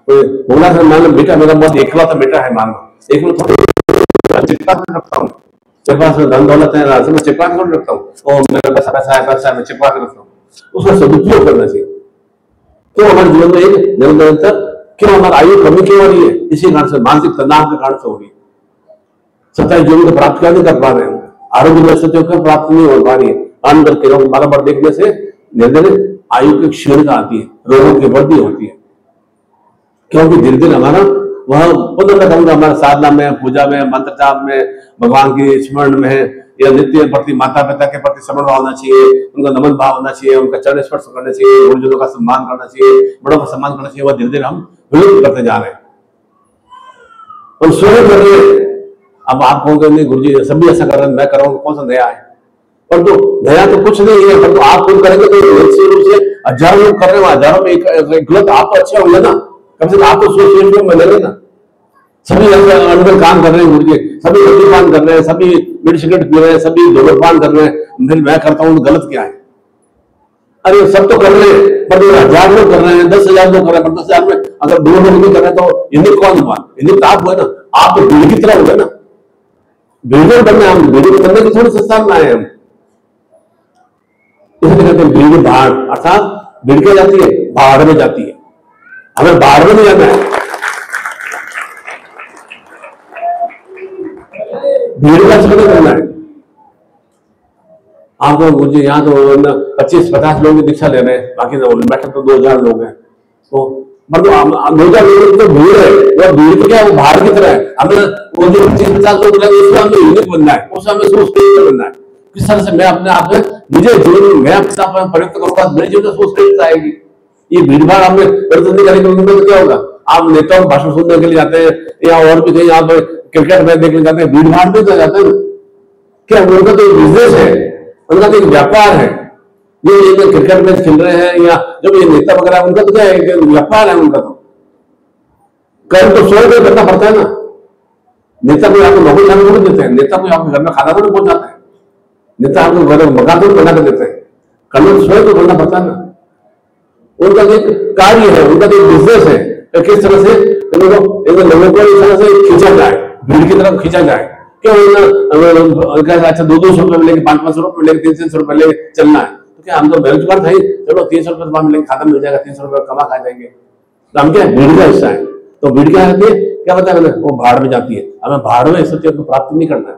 भोगला से मान लो बेटा मेरा बहुत एकलौता बेटा है, मान लो एक चिपका रखता हूँ, मेरे पास धन दौलत है, मैं चिपका कर रखता हूँ, और मेरे पास पैसा है मैं चिपका कर रखता हूँ। उसका सदुपयोग करना चाहिए। तो हमारे जीवन में एक निरंतर क्यों हमारी आयु कमी क्यों हो रही है? इसी कारण से, मानसिक तनाव के कारण से हो रही है। सच्चाई जीवन को प्राप्त नहीं कर पा रहे हैं, आरोग्य परिस्थितियों को प्राप्त नहीं हो पा रही है। अंदर के रोग बार देखने से धीरे धीरे आयु की क्षीणता आती है, रोगों की वृद्धि होती है। क्योंकि धीरे धीरे हमारा वह पुनः कहूंगा हमारा साधना में, पूजा में, मंत्र जाप में, भगवान की स्मरण में, या नित्य प्रति माता पिता के प्रति समर्पण होना चाहिए, उनका नमन भाव होना चाहिए, उनका चरण स्पर्श करना चाहिए, गुरुजनों का सम्मान करना चाहिए, बड़ों का सम्मान करना चाहिए। वह धीरे धीरे हम विलुप्त करते जा रहे हैं और स्वयं कर रहे हैं। अब आप कहोगे नहीं गुरु जी सभी ऐसा कर रहे हैं, मैं कर रहा हूँ, कौन सा नया है? परंतु नया तो कुछ नहीं है, परंतु आप खुद करेंगे तो निश्चित रूप से हजारों लोग कर रहे हो, हजारों में एक गलत आप तो अच्छा होंगे ना, कम से कम आप तो सोच में मिलेंगे ना। सभी अंदर काम कर रहे हैं, मुझे सभी मद्यपान कर रहे हैं, सभी मीठ सिगरेट पी रहे हैं, सभी धूम्रपान कर रहे हैं, फिर मैं करता हूँ तो गलत क्या है? अरे सब तो कर रहे हैं, पर 1000 लोग कर रहे हैं, 10,000 लोग कर रहे हैं, पर 10,000 में अगर 2 लोग नहीं कर रहे तो इन्हें कौन हुआ? इन्हें तो आप हुए ना, आप तो भीड़ की तरह हुए ना। भीड़ बनना, हम भीड़ बनने की थोड़ी संस्थान में आए हम। इसलिए कहते हैं भीड़ भाड़, अर्थात भीड़ क्या जाती है? भाड़ में जाती है। हमें भाड़ में नहीं जाना है, भीड़ का चक्कर करना है। आपको मुझे यहाँ तो 25-50 लोग दीक्षा ले रहे हैं, बाकी बैठे तो 2,000 लोग हैं। तो मतलब 2,000 लोग तो भीड़ है, वो भीड़ तो क्या है, वो भाड़ की तरह है। हमें वो जो 25-50 लोग लगे उसमें हमें यूनिक बनना है, उसमें हमें सोच बनना है। किस तरह से मैं अपने आप में, मुझे जीवन मैं अपने आप में प्रयुक्त करूंगा, मेरे जीवन में सोच आएगी। ये भीड़ भाड़ हमें प्रदर्शन करेंगे तो क्या होगा? आप नेताओं भाषण सुनने के लिए जाते हैं या और भी कहीं आप क्रिकेट मैच देखने जाते हैं, भीड़ भाड़ में तो जाते हैं। क्या उनका तो बिजनेस है, उनका तो एक व्यापार है। ये क्रिकेट मैच खेल रहे हैं या जब ये नेता वगैरह, उनका तो क्या है? व्यापार है उनका। तो कल तो 100 रुपये करना पड़ता है ना। नेता को आपको नौकरी खाना नहीं देते हैं, नेता को आपके घर में खाना तो पहुंचाते हैं, नेता आपको घर में मकान तो बना कर देते हैं, कल तो 100 रुपये करना पड़ता है ना। उनका एक कार्य है, उनका एक बिजनेस है। तो किस तरह से लोगों को इस तरह से खींचा जाए, भीड़ की तरफ खींचा जाए। क्यों अच्छा 200 रुपये मिलेंगे, 500 रुपये मिलेंगे, 300 रुपये लेके चलना है? तो क्या हम तो बेरोजगार थे, चलो 300 रुपये तो मिलेंगे, खाता मिल जाएगा, 300 रुपये कमा खा जाएंगे। तो हम क्या भीड़ का हिस्सा है? तो भीड़ क्या है? क्या बताया मैंने? वो भाड़ में जाती है। हमें भाड़ में सत्य को प्राप्त नहीं करना है।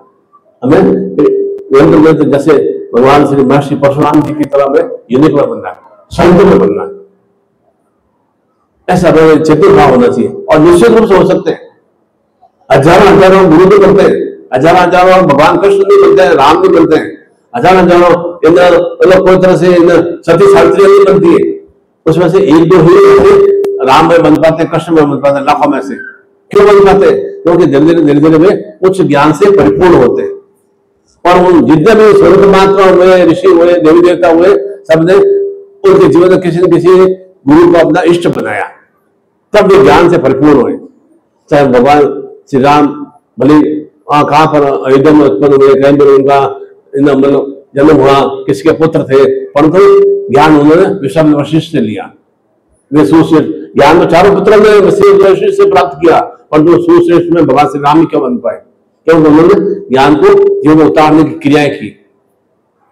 हमें जैसे भगवान श्री महर्षि परशुराम जी की तरह में यूनिक में बनना है, संत में बनना है। ऐसा चेतन भाव होना चाहिए। और निश्चित रूप से हो सकते हैं, हजारों गुरु भी बनते हैं, हजारों भगवान कृष्ण नहीं बनते हैं, राम नहीं बनते हैं, हजारों मतलब कोई तरह से सती सावित्री नहीं बनती है। उसमें से 1-2 ही राम में बन पाते, कृष्ण में बन पाते, लाखों में से। क्यों बन पाते? क्योंकि धीरे धीरे में उच्च ज्ञान से परिपूर्ण होते हैं। और उन जितने भी स्वरूप मात्र हुए, ऋषि हुए, देवी देवता हुए, सबने उनके जीवन में किसी न किसी गुरु को अपना इष्ट बनाया, तब वे ज्ञान से परिपूर्ण हुए। चाहे भगवान श्री राम भले कहाँ पर अयोध्या में उत्पन्न हुए, कहीं पर उनका मतलब जन्म हुआ, किसके पुत्र थे, परंतु ज्ञान उन्होंने विश्व वशिष्ठ से लिया। वे सुश्रेष्ठ ज्ञान में चारों पुत्रों ने वशिष्ठ से प्राप्त किया, परंतु सुश्रेष्ठ में भगवान श्री राम ही क्यों बन पाए? क्योंकि उन्होंने ज्ञान को जीवन में उतारने की क्रियाएं की।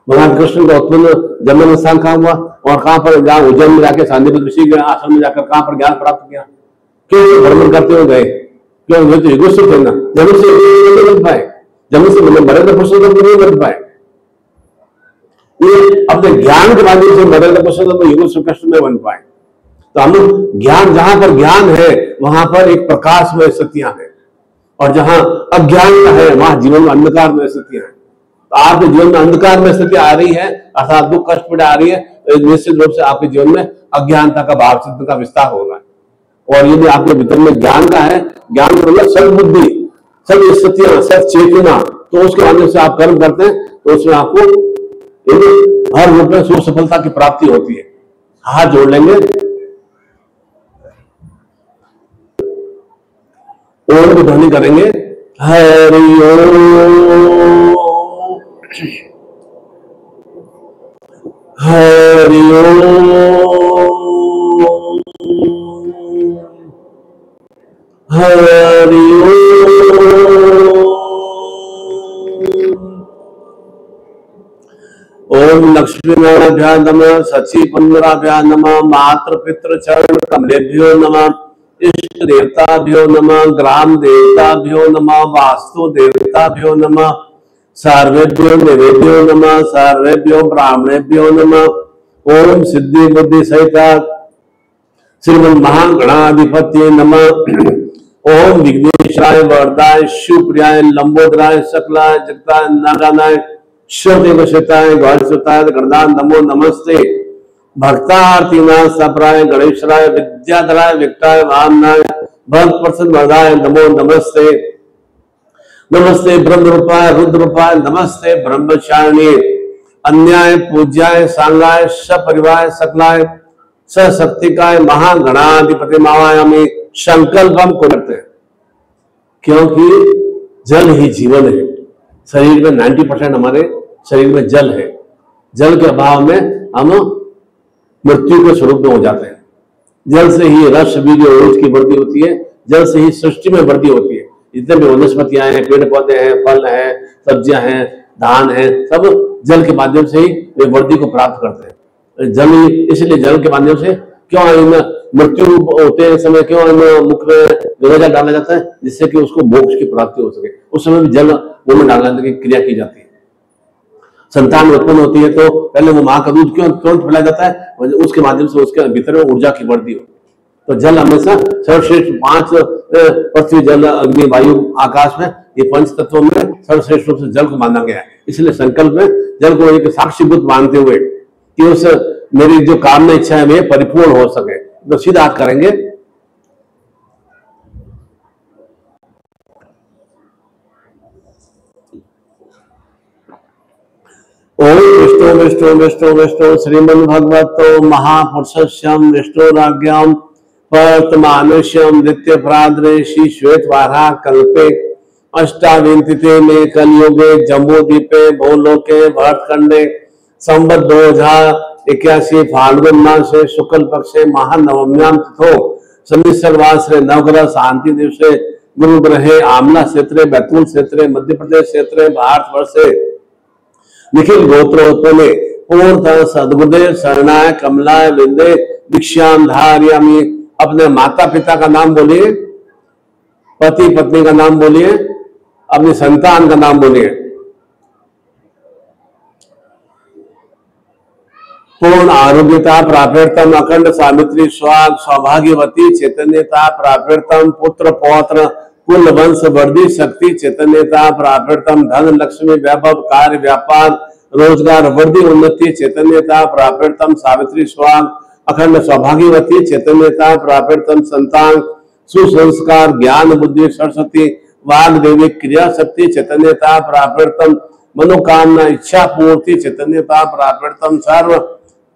भगवान कृष्ण का उत्पन्न जन्म स्थान कहाँ हुआ और कहाँ पर उज्जैन में जाकर सांदीपनि ऋषि के आश्रम में जाकर कहाँ पर ज्ञान प्राप्त किया? क्यों भ्रमण करते हुए गए? क्यों? वे तो युगस्थ थे ना, जन्म से नहीं बन पाए, जन्म से मरेंद्र पुरुषोत्तम नहीं बन पाए। ये अपने ज्ञान के माध्यम से मरेंद्र पुरुषोत्तम युगस्थ कृष्ण में बन पाए। तो हम ज्ञान, जहां पर ज्ञान है वहां पर एक प्रकाश में स्थितियां हैं, और जहां अज्ञान का है वहां जीवन में अंधकार में स्थितियां हैं। तो आपके जीवन में अंधकार में स्थिति आ रही है, अर्थात दुख कष्ट पीड़ा आ रही है, तो निश्चित रूप से आपके जीवन में अज्ञानता का भाव चित्त का विस्तार होगा। और यदि आपके भीतर में ज्ञान का है, ज्ञान मतलब सद्बुद्धि, सब स्थितियां, सब चेतना, तो उसके माध्यम से आप कर्म करते हैं, तो उसमें आपको हर रूप में सुख सफलता की प्राप्ति होती है। हाथ जोड़ लेंगे, ओम की ध्वनि करेंगे, हरि ओम, हरि ओम, हरि ओम लक्ष्मी नारायणाभ्यां नमः, सची पुंडराभ्यां नमः, मातृ पितृ चरण कमलेभ्यो नमः, इष्ट देवताभ्यो नमः, ग्राम देवताभ्यो नमः, वास्तु देवताभ्यो नमः, सर्वेभ्यो निवेद्यो नमः, सर्वेभ्यो ब्राह्मणेभ्यो नमः। ओम सिद्धि बुद्धि सहित श्रीमन महागणाधिपत्ये नमः। ओम विघ्नेश्वराय वरदाय शिवप्रियाय लंबोदराय सकलाय जगताय नारायणाय शिवदेवशताय गौरसुताय गणदान नमो नमस्ते। भक्तार्थिनाथ सप्राय गणेशराय विद्याधराय विक्टाय वामनाय भक्त प्रसन्न वरदाय नमो नमस्ते। नमस्ते ब्रह्म रूपाय रुद्र रूपाय नमस्ते ब्रह्मचारिणे अन्याय पूज्याय सांगाय सपरिवाय सकलाय सशक्तिकाय महागणाधिपति मावायामी संकल्पम को करते हैं। क्योंकि जल ही जीवन है। शरीर में 90% हमारे शरीर में जल है। जल के अभाव में हम मृत्यु के स्वरूप में हो जाते हैं। जल से ही रस बीज ओज की वृद्धि होती है, जल से ही सृष्टि में वृद्धि होती है। जितने भी वनस्पतियां हैं, पेड़ पौधे हैं, फल हैं, सब्जियां हैं, धान है, सब जल के माध्यम से ही वे वृद्धि को प्राप्त करते हैं। जल ही, इसलिए जल के माध्यम से क्यों मृत्यु होते समय क्यों मुख में गंगा डाला जाता है, जिससे कि उसको मोक्ष की प्राप्ति हो सके। उस समय भी जल मुंह में डालने की क्रिया की जाती है। संतान उत्पन्न होती है तो पहले वो माँ का दूध क्यों पिलाया जाता है, उसके माध्यम से उसके भीतर में ऊर्जा की वृद्धि हो। तो जल हमेशा सर्वश्रेष्ठ 5 पृथ्वी जल अग्नि वायु आकाश में, ये 5 तत्वों में सर्वश्रेष्ठ रूप से जल को माना गया है। इसलिए संकल्प में जल को एक साक्षीभूत मानते हुए कि उस मेरी जो कामना इच्छा है वे परिपूर्ण हो सके, तो सीधा हाथ करेंगे। ओम विष्णु विष्णु विष्णु विष्णु श्रीमन भगवतो महापुरुषस्यम विष्णुराज्ञाम वर्तमानुष्यम नित्य प्राद्रेशी श्वेत वारा कल्पे अष्टाविंतिते में कलयुगे जम्बूद्वीपे भूलोके भरतखंडे संवत 2081 फाल्गुन मासे शुक्ल पक्षे महानवम्याम तिथो शनिश्चरवासरे नवग्रह शांति दिवसे गुरु ग्रहे आमला क्षेत्रे बैतूल क्षेत्रे मध्य प्रदेश क्षेत्रे भारतवर्षे निखिल गोत्रोत्पन्ने पूर्णतः सद्गुरुदेव शरणाय कमलाय विंदे दीक्षाम धारयामि। अपने माता पिता का नाम बोलिए, पति पत्नी का नाम बोलिए, अपनी संतान का नाम बोलिए। पूर्ण आरोग्यता प्राप्यर्थम अखंड सावित्री स्वाग सौभाग्यवती चैतन्यता प्राप्यर्थम पुत्र पौत्र कुल वंश वर्धी शक्ति चैतन्यता प्राप्यर्थम धन लक्ष्मी वैभव कार्य व्यापार रोजगार वृद्धि उन्नति चैतन्यता प्राप्यर्थम सावित्री स्वाग अखंड सौभाग्यवती चैतन्यता प्राप्यर्थम संतान सुसंस्कार ज्ञान बुद्धि सरस्वती वाग देवी क्रिया शक्ति चैतन्यता प्राप्यर्थम मनोकामना इच्छा पूर्ति चैतन्यता प्राप्यर्थम सर्व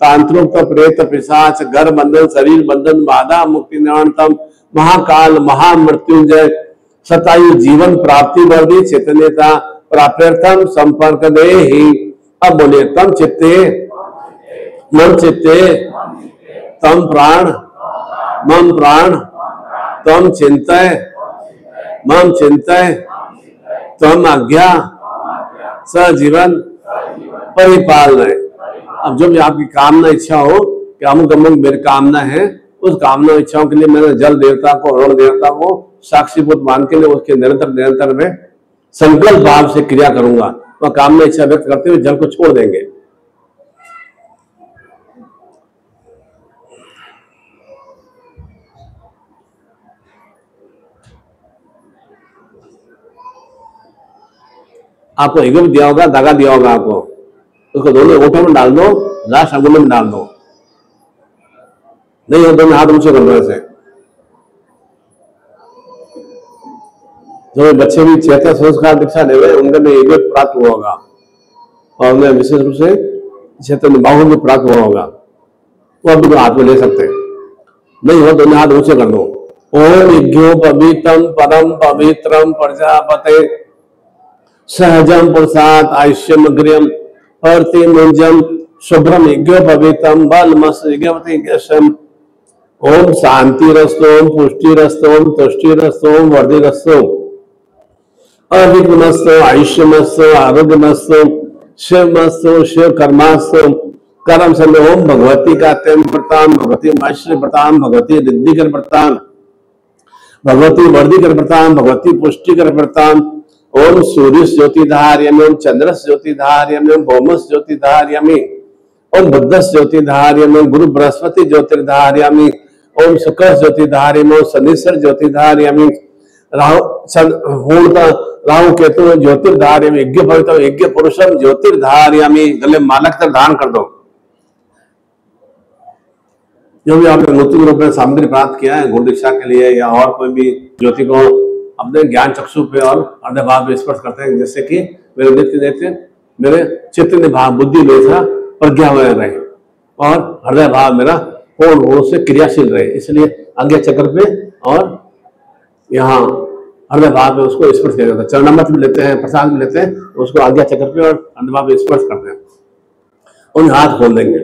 तांत्रिक प्रेत पिशाच घर बंधन शरीर बंधन बाधा मुक्ति निवारणतम महाकाल महामृत्युंजय सतायु जीवन प्राप्ति वर्दी चैतन्यता प्राप्यर्थम संपर्क दे ही। अब बोलिए तम चित्ते मम चित्ते तम प्राण मम प्राण तम चिंतय मम चिंतय तम आज्ञा सजीवन परिपालय। अब जो भी आपकी कामना इच्छा हो कि अमुक अमुक मेरी कामना है, उस कामना इच्छाओं के लिए मैंने जल देवता को अरुण देवता को साक्षीभूत मान के लिए उसके निरंतर में संकल्प भाव से क्रिया करूंगा। वह कामना इच्छा व्यक्त करते हुए जल को छोड़ देंगे। आपको एगो दिया होगा, धागा दिया होगा आपको, उसको दोनों ओठों में डाल दो, लास्ट अंगुली में डाल दो। नहीं हो दोनों हाथ ऊंचे कर दो ऐसे। जो बच्चे भी चैत्य संस्कार दीक्षा ले रहे उनके में एगो प्राप्त हुआ होगा और उन्हें विशेष रूप से चैतन्य बाहु में प्राप्त हुआ होगा, वो अभी तो हाथ में ले सकते हैं। नहीं हो दोनों हाथ ऊंचे कर दो। ओम यज्ञो पवित्रम परम पवित्रम प्रजापते सहजम पुरुषात् आयुष्यम अग्र्यम अर्ति मुंजम शुभ्रम यज्ञो पवित्रम बलमस यज्ञवती यज्ञशम। ओम शांति रस्तोम पुष्टि रस्तोम तुष्टि रस्तोम वर्धि रस्तोम अविघ्नस्तो आयुष्यमस्तो आरोग्यमस्तो शिवमस्तो शिव कर्मास्तो कर्म समय। ओम भगवती का तेम प्रताम भगवती माश्री प्रताम भगवती रिद्धि कर प्रताम भगवती वर्धि कर प्रताम भगवती पुष्टि कर प्रताम। ओम सूर्य ज्योतिधार्यम ओम चंद्र ज्योतिधार्यम ओम भौमस ज्योतिधार्यमी ओम बुद्ध ज्योतिधार्यम ओम गुरु बृहस्पति ज्योतिर्धार्यमी ओम शुक्र ज्योतिधार्यम ओम शनिश्चर ज्योतिधार्यमी राहु केतु ज्योतिर्धार्यम यज्ञ पवित्र यज्ञ पुरुषम ज्योतिर्धार्यमी। गले माला तक धारण कर दो। जो भी आपने नूतन रूप में सामग्री प्राप्त किया है गुरु दीक्षा के लिए या और कोई भी ज्योति को अपने ज्ञान चक्षु पे और हृदय भाव में स्पर्श करते हैं, जिससे कि मेरे नित्य नित्य मेरे चित्त भाव बुद्धि में प्रज्ञा हुए रहे और हृदय भाव मेरा पूर्ण रूप से क्रियाशील रहे। इसलिए आज्ञा चक्र पे और यहाँ हृदय भाव में उसको स्पर्श किया जाता है। चरणामृत भी लेते हैं, प्रसाद भी लेते हैं, तो उसको आज्ञा चक्र पे और हृदय भाव में स्पर्श करते हैं। उन हाथ खोल देंगे।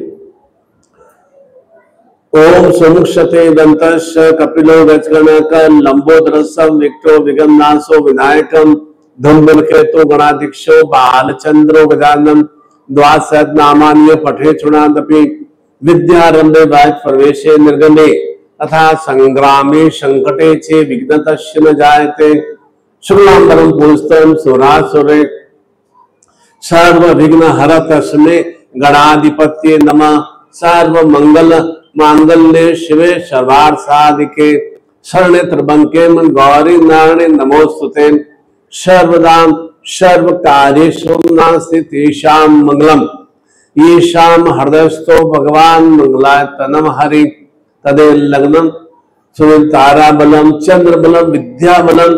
ओम सुमुक्षते दंतस्य कपिलो गजगणक लंबोदरसम विक्टो विगमनासो विनायकम धूम्रकेतु गणाधीक्षो बालचंद्रो गजानन द्वादश नामान्य पठे चुनादपि विद्यारंभे वाच प्रवेशे निर्गमे तथा संग्रामे संकटे चे विघ्नतस्य न जायते शुक्लांबरम पुस्तम सुरासुरे सर्व विघ्न हरत तस्मै गणाधिपत्ये नमः। सर्व मंगल मांगल्ये शिवे सर्वार्थ साधिके शरणे त्र्यंबके गौरी नारायणे नमोस्तुते सर्वदा सर्व कार्येषु नास्ति तेषां मंगलम येषां हृदयस्थो भगवान मंगलाय तनम हरि तदे लग्नम सुताराबलम चंद्रबलम विद्याबलम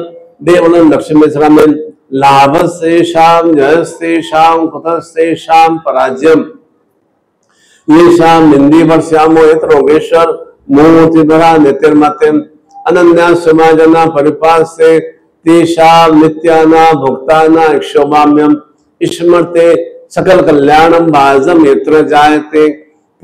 देवबलम लक्ष्मीश्रम लाभस्तेषां जयस्तेषां कुतस्तेषां पराजयम् येषां निंदी वर्ष्यामो यत्रोगेश्वर मोतिधरा नितिर्मतिम अनन्या समाजना परिपास्य तेषां नित्याना भुक्ताना इक्षोमाम्यम स्मृते सकल कल्याणम भाजम यत्र जायते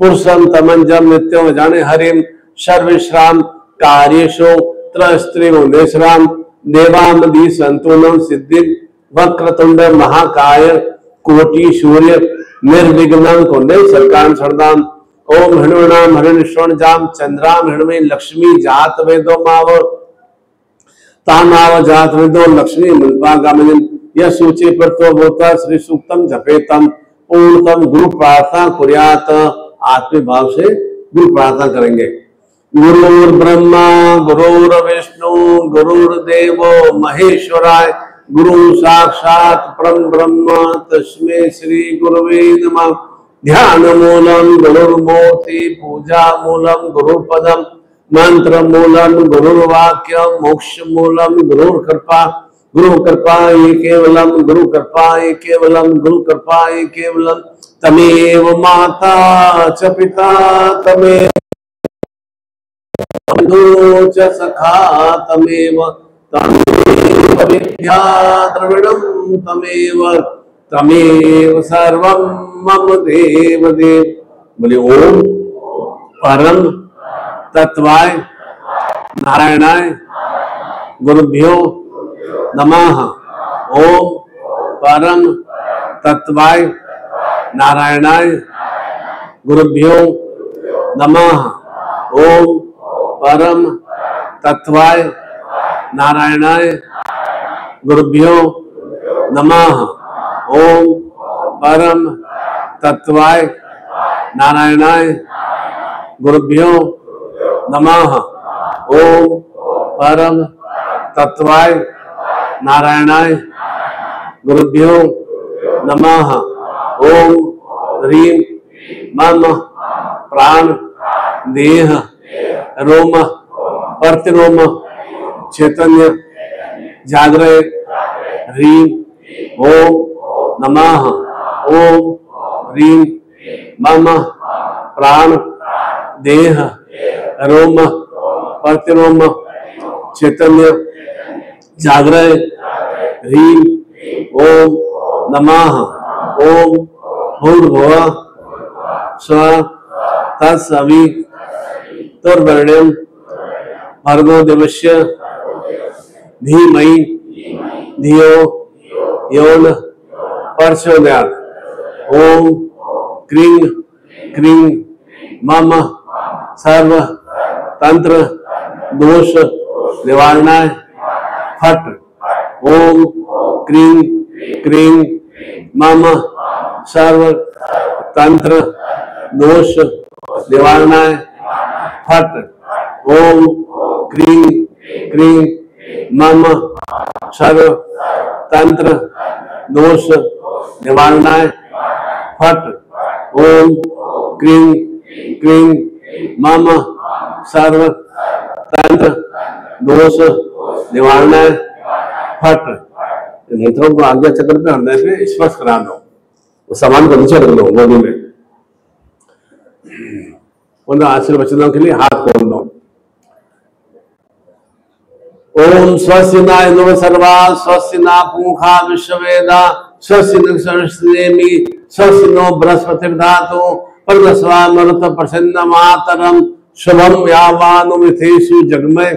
पुरुषम तमंजम नित्यम जाने हरिम सर्वश्राम कार्येषु त्रस्त्रिमुनेश्राम देवामदि संतुलम सिद्धि वक्रतुंड महाकाय कोटि सूर्य निर्विघ्नं कुंडे सरकार सरदाम ओम हनुमानाम हरिश्वण जाम चंद्राम हनुमे लक्ष्मी जात वेदो माव तामाव जात वेदो लक्ष्मी मुल्पा गामिन यह सूचे पर तो होता श्री सूक्तम जपेतम पूर्णतम गुरु प्रार्थना कुर्यात। आत्म भाव से गुरु प्रार्थना करेंगे। गुरुर् ब्रह्मा गुरुर् विष्णु गुरुर्देवो महेश्वराय गुरु साक्षात परम ब्रह्म तस्मै श्री गुरुवे नमः। ध्यान मूलम गुरुर्मूर्ति पूजा मूलम गुरुपदम मंत्र मूलम गुरुर्वाक्यम मोक्ष मूलम गुरुर्कृपा गुरु कृपा ये केवलम गुरु कृपा ये केवलम गुरु कृपा ये केवलम तमेव माता च पिता तमेव बंधु च सखा तमेव तमेव विद्या द्रविणं तमेव सर्वं मम देव देव। बोले ओम परम तत्वाय नारायणाय गुरुभ्यो नमः। ओम परम तत्वाय नारायणाय गुरुभ्यो नमः। ओम परम तत्वाय नारायणाय गुरुभ्यो नमः। ओम परम तत्वाय नारायणाय गुरुभ्यो नमः। ओम परम तत्वाय नारायणाय गुरुभ्यो नमः। ओम ह्रीं मम प्राण देह रोम प्रतिरोम चैतन्य जागृय ह्रीं ओम नमः। ओम ह्रीं मम प्राण देह रोम प्रतिरोम चैतन्य जागृय ह्रीं ओम नमः। ओम भूर्भुवः स्वः तत्सवितुर्वरेण्यं भर्गो देवस्य धीमहि धियो यो नः प्रचोदयात्। ओम क्रीं क्रीं मम सर्व तंत्र दोष निवारणाय फट। ओम क्रीं क्रीं मम सर्व तंत्र दोष निवारणाय फट। ओम क्रीं क्रीं मम सर्व तंत्र दोष निवारणाय फट। ओम क्रीं क्रीं मम सर्व तंत्र दोष निवारणाय फट। नेत्रों को आज्ञा चक्र पे हृदय पे स्पर्श करा दो। उस सामान को नीचे रख लो गोदी में। उन आशीर्वचनों के लिए हाथ खोल दो। ओम स्वस्ति न इंद्रो सर्वा स्वस्ति न पूषा विश्ववेदा स्वस्ति न सरस्वती स्वस्ति नो बृहस्पति धातु परदस्वा मरुत प्रसन्न मातरम शुभम यावानुमिथेषु जगमय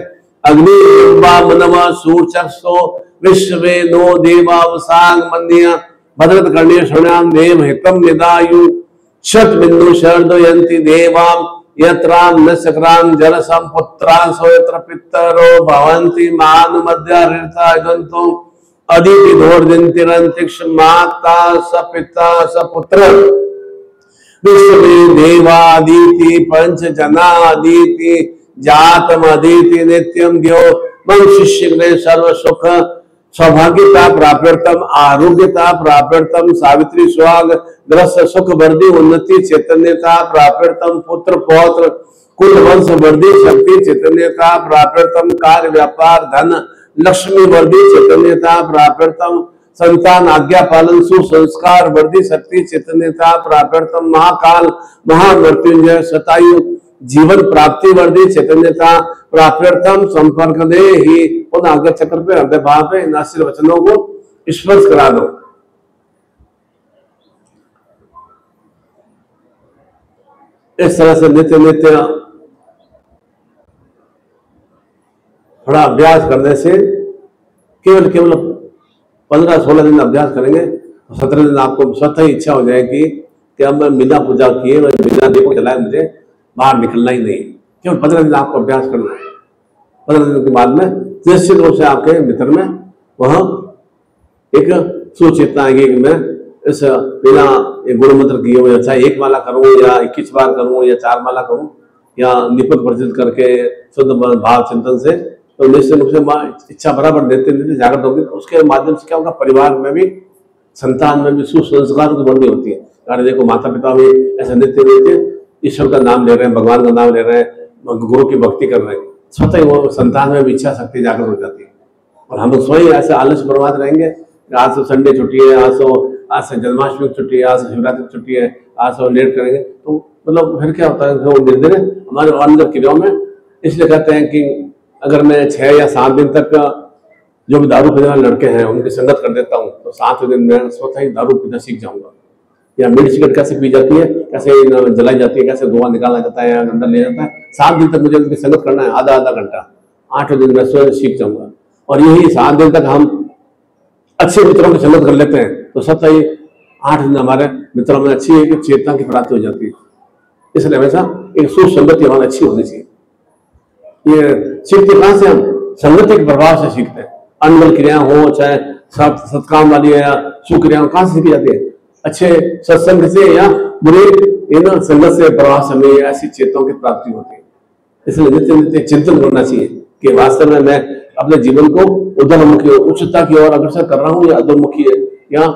अग्नि मनव सूर्चक्षो विश्वे नो देवावसांग मन्य भद्रत कर्णे शृणाम देव हितम निदायु शत बिंदु शरदयन्ति देवाम यत्राम न सक्राम जल संपुत्रां सो यत्र पितरो भवन्ति मान मध्य ऋता गंतो अदिति धोर्जन्तिरंतिक्ष माता सपिता सपुत्र विश्वे देवादिति पंच जनादिति जातम अदिति नित्यम द्यो मनुष्य सर्व सुख सौभाग्यता प्राप्यर्थम आरोग्यता प्राप्यर्थम सावित्री स्वाग ग्रस्त सुख वर्धि उन्नति चैतन्यता प्राप्यर्थम पुत्र पौत्र कुल वंश वर्धि शक्ति चैतन्यता प्राप्यर्थम कार्य व्यापार धन लक्ष्मी वर्धि चैतन्यता प्राप्यर्थम संतान आज्ञा पालन सुसंस्कार वर्धि शक्ति चैतन्यता प्राप्यर्थम महाकाल महामृत्युंजय शतायु जीवन प्राप्ति वर्धि चैतन्यता प्राप्यर्थम संपर्क दे ही उन आज्ञा चक्र पे हृदय भाव पे इन आशीर्वचनों को स्पर्श करा दो। इस तरह से नित्य नित्य थोड़ा अभ्यास करने से केवल 15-16 दिन अभ्यास करेंगे तो 17 दिन आपको स्वतः ही इच्छा हो जाएगी कि अब मैं बिना पूजा किए बिना दीपक जलाए मुझे बाहर निकलना ही नहीं। केवल 15 दिन आपको अभ्यास करना है। 15 दिन के बाद में निश्चित रूप से आपके भीतर में वह एक सुचेतना आएगी कि मैं इस बिना गुरु मंत्र किए हुए चाहे 1 माला करूं या 21 बार करूं या 4 माला करूं या दीपक प्रज्वलित करके शुद्ध भाव चिंतन से, तो निश्चित रूप से इच्छा बराबर देते देते जागृत होगी। तो उसके माध्यम से क्या होगा, परिवार में भी संतान में भी सुसंस्कार की बढ़नी होती है। अरे देखो माता पिता भी ऐसा नित्य नित्य ईश्वर का नाम ले रहे हैं, भगवान का नाम ले रहे हैं, गुरु की भक्ति कर रहे हैं, स्वतः वो संतान में भी इच्छा शक्ति जागृत हो जाती है। और हम स्वयं ऐसे आलस्य बर्बाद रहेंगे, आज तो संडे छुट्टी है, आज से जन्माष्टमी छुट्टी है, आज से शिवरात्रि छुट्टी है, आज से लेट करेंगे, तो मतलब फिर क्या होता है धीरे धीरे हमारे अंदर क्रियाओं में। इसलिए कहते हैं कि अगर मैं 6 या 7 दिन तक जो भी दारू पीने वाले लड़के हैं उनकी संगत कर देता हूँ तो 7वें दिन मैं स्वतः ही दारू पीना सीख जाऊंगा। या मीट सिगरेट कैसे पी जाती है, कैसे जलाई जाती है, कैसे धुआं निकाला जाता है या अंदर ले जाता है, 7 दिन तक मुझे उनकी संगत करना है, आधा घंटा। 8वें दिन मैं स्वयं सीख जाऊंगा। और यही 7 दिन तक हम अच्छे मित्रों की संगत कर लेते हैं तो स्वतः ही 8 दिन हमारे मित्रों में अच्छी एक चेतना की प्राप्ति हो जाती है। इसलिए हमेशा एक सुसंगति हमारी अच्छी होनी चाहिए। ये सीखते कहाँ से, हम संगति के प्रभाव से सीखते हैं। अनमल क्रिया हो चाहे सत्काम वाली है या सुक्रिया कहाँ से सीखी जाती है, अच्छे सत्संग से या बुरे इन संगत से प्रभाव से हमें ऐसी चेतनाओं की प्राप्ति होती है। इसलिए नित्य नित्य चिंतन करना चाहिए कि वास्तव में मैं अपने जीवन को उद्धरमुखी उच्चता की ओर अग्रसर कर रहा हूँ या अधोमुखी है या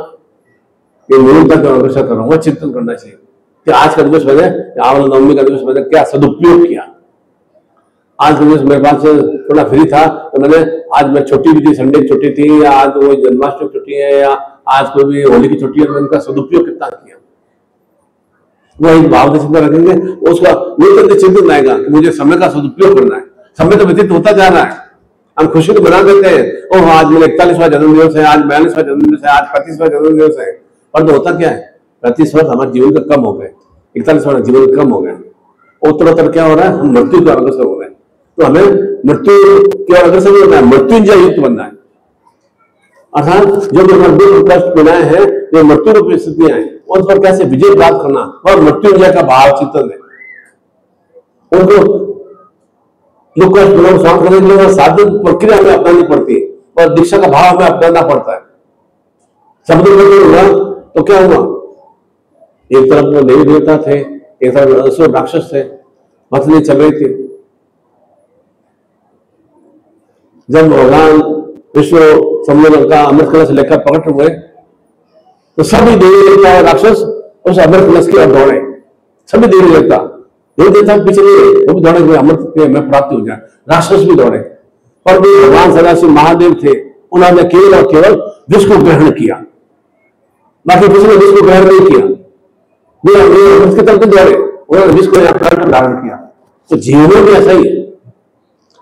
न्यूनता की ओर अग्रसर कर रहा हूँ। चिंतन करना चाहिए कि आज का दिवस मैंने आंवला नवमी का दिवस मैंने क्या सदुपयोग किया। आज का दिवस मेरे पास थोड़ा फ्री था तो मैंने, आज मैं छुट्टी भी थी, संडे की छुट्टी थी या आज वो जन्माष्टमी की छुट्टी है या आज कोई भी होली की छुट्टी है, मैंने उनका सदुपयोग कितना किया। वो एक भाव चिंता रखेंगे, उसका नित्य चिंतन आएगा कि मुझे समय का सदुपयोग करना है। समय तो व्यतीत होता जा रहा है, हम खुशी को बना देते हैं, ओह आज मेरा 41वां जन्मदिवस है, आज 42वां जन्मदिवस है, आज 35वां जन्मदिवस है। पर तो होता क्या है, 35 वर्ष हमारे जीवन का कम हो गए, 41 वर्ष जीवन कम हो गए। उत्तरोत्तर क्या हो रहा है, हम मृत्यु का अग्रसर हो रहे हैं। तो हमें मृत्यु की ओर अग्रसर होना है, मृत्युंजय युक्त बनना है। अर्थात जो भी हमारे दुख कष्ट बनाए हैं ये मृत्यु रूपी स्थितियां हैं, उन पर कैसे विजय प्राप्त करना और मृत्युंजय का भाव चिंतन है। उनको दुख कष्ट को शांत करने के लिए साधन प्रक्रिया हमें अपनानी पड़ती है और दीक्षा का भाव हमें अपनाना पड़ता है। समुद्र में हुआ तो क्या हुआ, एक तरफ वो देवी देवता थे, एक तरफ असुर राक्षस थे, मछली चल रही थी। जब भगवान विश्व समुद्र का अमृत कलश लेकर प्रकट हुए तो सभी देवी देवता और राक्षस उस अमृत कलश की ओर दौड़े। सभी देवी देवता पीछे नहीं, वो भी दौड़े हुए अमृत में प्राप्ति हो जाए। राक्षस भी दौड़े, पर भी भगवान सदाशिव महादेव थे, उन्होंने केवल और केवल विष को ग्रहण किया, बाकी किसी ने विष को ग्रहण नहीं किया। उसके तरफ दौड़े, उन्होंने विष को धारण किया। तो जीवन में भी ऐसा ही है,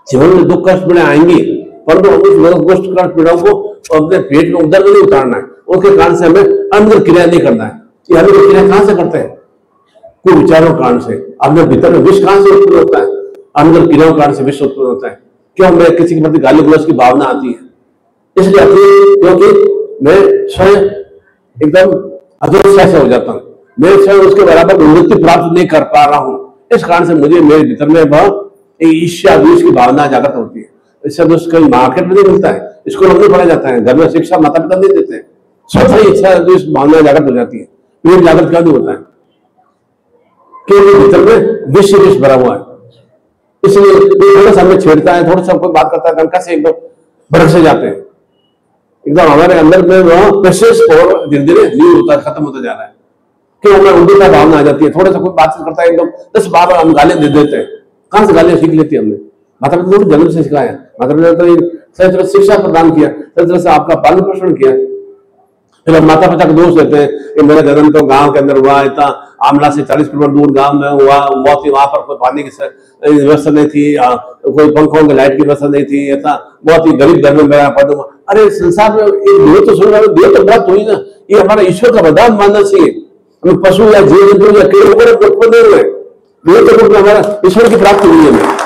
जीवन में दुख कष्ट बड़े आएंगे परंतु उस गोष्ठ पीड़ाओं को अपने पेट में उधर नहीं उतारना है। उसके कारण से हमें अंदर क्रिया नहीं करना है। ये हमें क्रिया कहां से करते हैं? कोई विचारों कारण से। अपने भीतर में विष कहां से उत्पन्न होता है? अंदर क्रियाओं कारण से विष उत्पन्न होता है। क्यों? मैं किसी के प्रति गाली गलौज की भावना आती है, इसलिए आती है क्योंकि मैं स्वयं एकदम अधोत्साह से हो जाता हूँ, मैं स्वयं उसके बराबर उन्नति प्राप्त नहीं कर पा रहा हूँ। इस कारण से मुझे मेरे भीतर में वह ईर्ष्या द्वेष की भावना जागृत होती है। इससे दोस्त कहीं मार्केट में नहीं मिलता है, स्कूल में नहीं पढ़ा जाता है, घर में शिक्षा माता पिता नहीं देते हैं। स्वतः ही इच्छा द्वेष भावना जागृत हो जाती है। प्रेम जागृत क्यों नहीं होता है? क्योंकि भीतर में विष विष भरा हुआ है। इसलिए थोड़ा सा हमें छेड़ता है, थोड़ा सा कोई बात करता है, तनका से एकदम भड़क से जाते हैं, एकदम हमारे अंदर में वह प्रेशर्स और धीरे धीरे लीन होता है, खत्म होता जा रहा है। क्यों? हमें उल्टा भावना आ जाती है। थोड़ा सा कोई बात करता है, एकदम 10 बार हम गालियां दे देते हैं। कहां से गालियां सीख लेती है? हमने माता पिता ने जन्म से सिखाया, माता पिता ने सही तरह शिक्षा प्रदान किया, सही तरह से आपका पालन पोषण किया। फिर हम माता पिता को दोष देते हैं कि मेरा जन्म तो गांव के अंदर हुआ, इतना आमला से 40 किलोमीटर दूर गांव में हुआ, मौत वहां पर कोई पानी की व्यवस्था नहीं थी, कोई पंखों की लाइट की व्यवस्था नहीं थी, इतना बहुत ही गरीब घर में मेरा पद हुआ। अरे संसार में एक देव तो सुन रहा है, देव तो प्राप्त हुई ना, ये हमारा ईश्वर का वरदान मानना चाहिए। हमें पशु या जीव जंतु या कीड़े वगैरह उत्पन्न नहीं हुए, देव तो रूप में हमारा ईश्वर की प्राप्ति हुई है।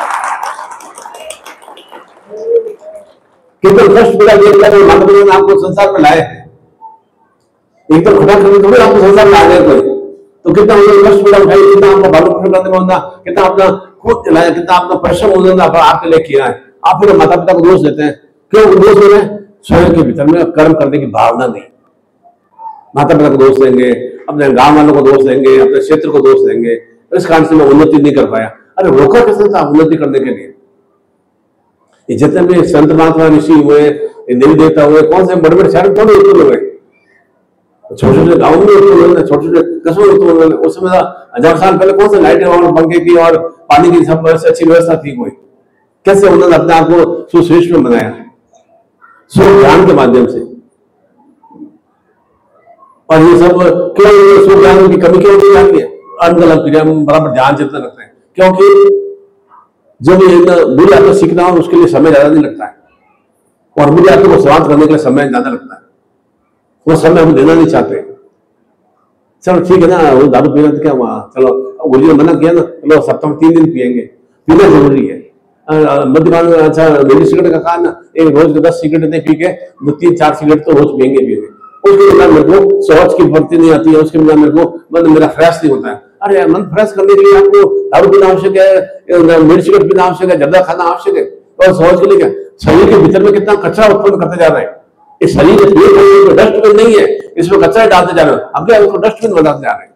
केवल कष्ट पीड़ा लेकर माता पिता ने आपको संसार में लाए हैं, एकदम खड़ा करने थोड़ी आपको संसार में आ गए कोई। तो कितना कष्ट पीड़ा उठाई, कितना आपका बालों पोषण करने में होना, कितना अपना खुद चलाया, कितना अपना परिश्रम होना आपके लिए किया है। आप फिर माता पिता को दोष देते हैं। क्यों दोष दे रहे हैं? स्वयं के भीतर में कर्म करने की भावना नहीं। माता पिता को दोष देंगे, अपने गांव वालों को दोष देंगे, अपने क्षेत्र को दोष देंगे, इस कारण से मैं उन्नति नहीं कर पाया। अरे रोका कैसे था उन्नति करने के लिए? जितने भी संत महात्मा ऋषि हुए, देवी देवता हुए, कौन से बड़े बड़े शहर थोड़े उत्पन्न हुए, छोटे छोटे गाँव में उत्पन्न हुए, छोटे छोटे कस्बों में उत्पन्न हुए। उस समय 1000 साल पहले कौन से लाइटें और पंखे की और पानी की सब अच्छी व्यवस्था थी? कोई कैसे उन्होंने अपने आप को सुश्रेष्ठ में बनाया? स्वयं ज्ञान के माध्यम से। और ये सब क्यों स्वयं ज्ञान की कमी क्यों नहीं आती है? अनगलत क्रिया में बराबर ध्यान जितना रखते हैं, क्योंकि जब ये बुरी आदत सीखना हो उसके लिए समय ज्यादा नहीं लगता है, और बुरी आदत को समाप्त करने के लिए समय ज्यादा लगता है। वो समय हम देना नहीं चाहते। चलो ठीक है ना, वो दारू पीना तो क्या हुआ, चलो गोली ने मना किया ना, चलो सप्ताह में 3 दिन पियेंगे, पीना जरूरी है। मद्यपान अच्छा बीड़ी सिगरेट का कहा ना, एक रोज 10 सिगरेट नहीं पी के 2-3-4 सिगरेट तो रोज पियेंगे। उसके बिना मेरे को शौच की भर्ती नहीं आती है, उसके बिना मेरे को मेरा फ्रेश नहीं होता है। अरे मन फ्रेश करने के लिए आपको दारू पीना आवश्यक है, बीड़ी सिगरेट पीना आवश्यक है, जर्दा खाना आवश्यक है, और शौच के लिए क्या? शरीर के भीतर में कितना कचरा उत्पन्न करते जा रहे हैं। इस शरीर में डस्टबिन नहीं है, इसमें कचरा डालते जा रहे हैं। अब क्या उसको डस्टबिन बनाते जा रहे हैं।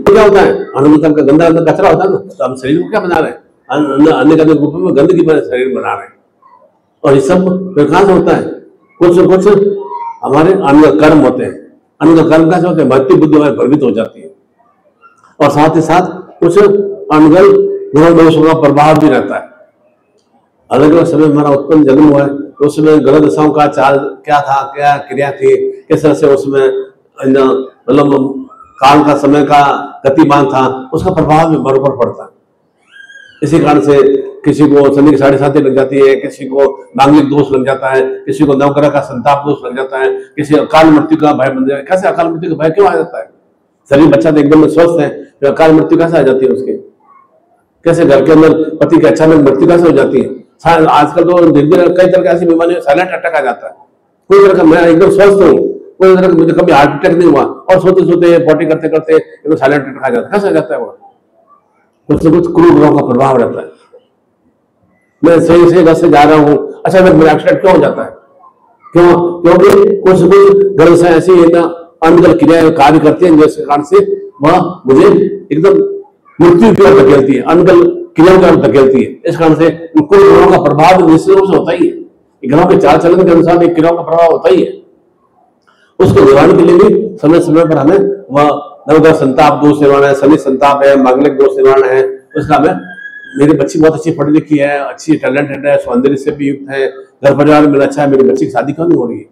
क्या होता है? अन्न का गंदा कचरा होता है ना, तो हम शरीर को क्या बना रहे हैं? अन्य के रूप में गंदगी शरीर बना रहे हैं। और ये सब कहां से होता है? कुछ हमारे अन्न कर्म होते हैं। अन्न कर्म कैसे होते हैं? भक्ति बुद्धि हमारी भ्रमित हो जाती है, और साथ ही साथ कुछ अनगल गुण दोषों का प्रभाव भी रहता है। अलग अलग समय हमारा उत्पन्न जन्म हुआ है, तो उसमें ग्रह दशाओं का चाल क्या था, क्या क्रिया थी, किस तरह से उसमें मतलब काल का समय का गतिमान था, उसका प्रभाव भी बराबर पड़ता है। इसी कारण से किसी को शनि की 7.5 लग जाती है, किसी को मांगलिक दोष लग जाता है, किसी को नवग्रह का संताप दोष लग जाता है, किसी अकाल मृत्यु का भय बन जाए। कैसे अकाल मृत्यु का भय क्यों आ जाता है? शरीर बच्चा तो एकदम स्वस्थ है, तो अकाल मृत्यु कैसे आ जाती है उसके? कैसे घर के अंदर पति की अचानक मृत्यु कैसे हो जाती है? आजकल तो धीरे धीरे कई तरह की ऐसी बीमारी साइलेंट अटैक आ जाता है। कोई तरह का मैं एकदम स्वस्थ हूँ, कोई तरह का मुझे कभी हार्ट अटैक नहीं हुआ, और सोते सोते पॉटी करते करते एकदम साइलेंट अटैक आ जाता है। कैसे आ जाता है? वो कुछ न कुछ क्रूर ग्रहों का प्रभाव रहता है। मैं सही से घर से जा रहा हूँ, अच्छा मेरा एक्सीडेंट क्यों हो जाता है? क्यों? क्योंकि कुछ ग्रह से ऐसी अनगल क्रियाएं कार्य करती है, जिसके कारण से वह मुझे एकदम मृत्यु की ओर धकेलती है, अनगल क्रियाओं की ओर धकेलती है। इस कारण से कुछ ग्रहों का प्रभाव निश्चित रूप से होता ही है। ग्रहों के चाल चलन के अनुसार एक क्रियाओं का प्रभाव होता ही है। उसको निवारण के लिए भी समय समय पर हमें वह नवग्रह संताप दोष निवारण है, शनि संताप है, मांगलिक दोष निवारण है, उसका हमें। मेरी बच्ची बहुत अच्छी पढ़ी लिखी है, अच्छी टैलेंटेड है, सौंदर्य से भी युक्त है, घर परिवार मेरा अच्छा है, मेरी बच्ची की शादी क्यों नहीं हो रही है?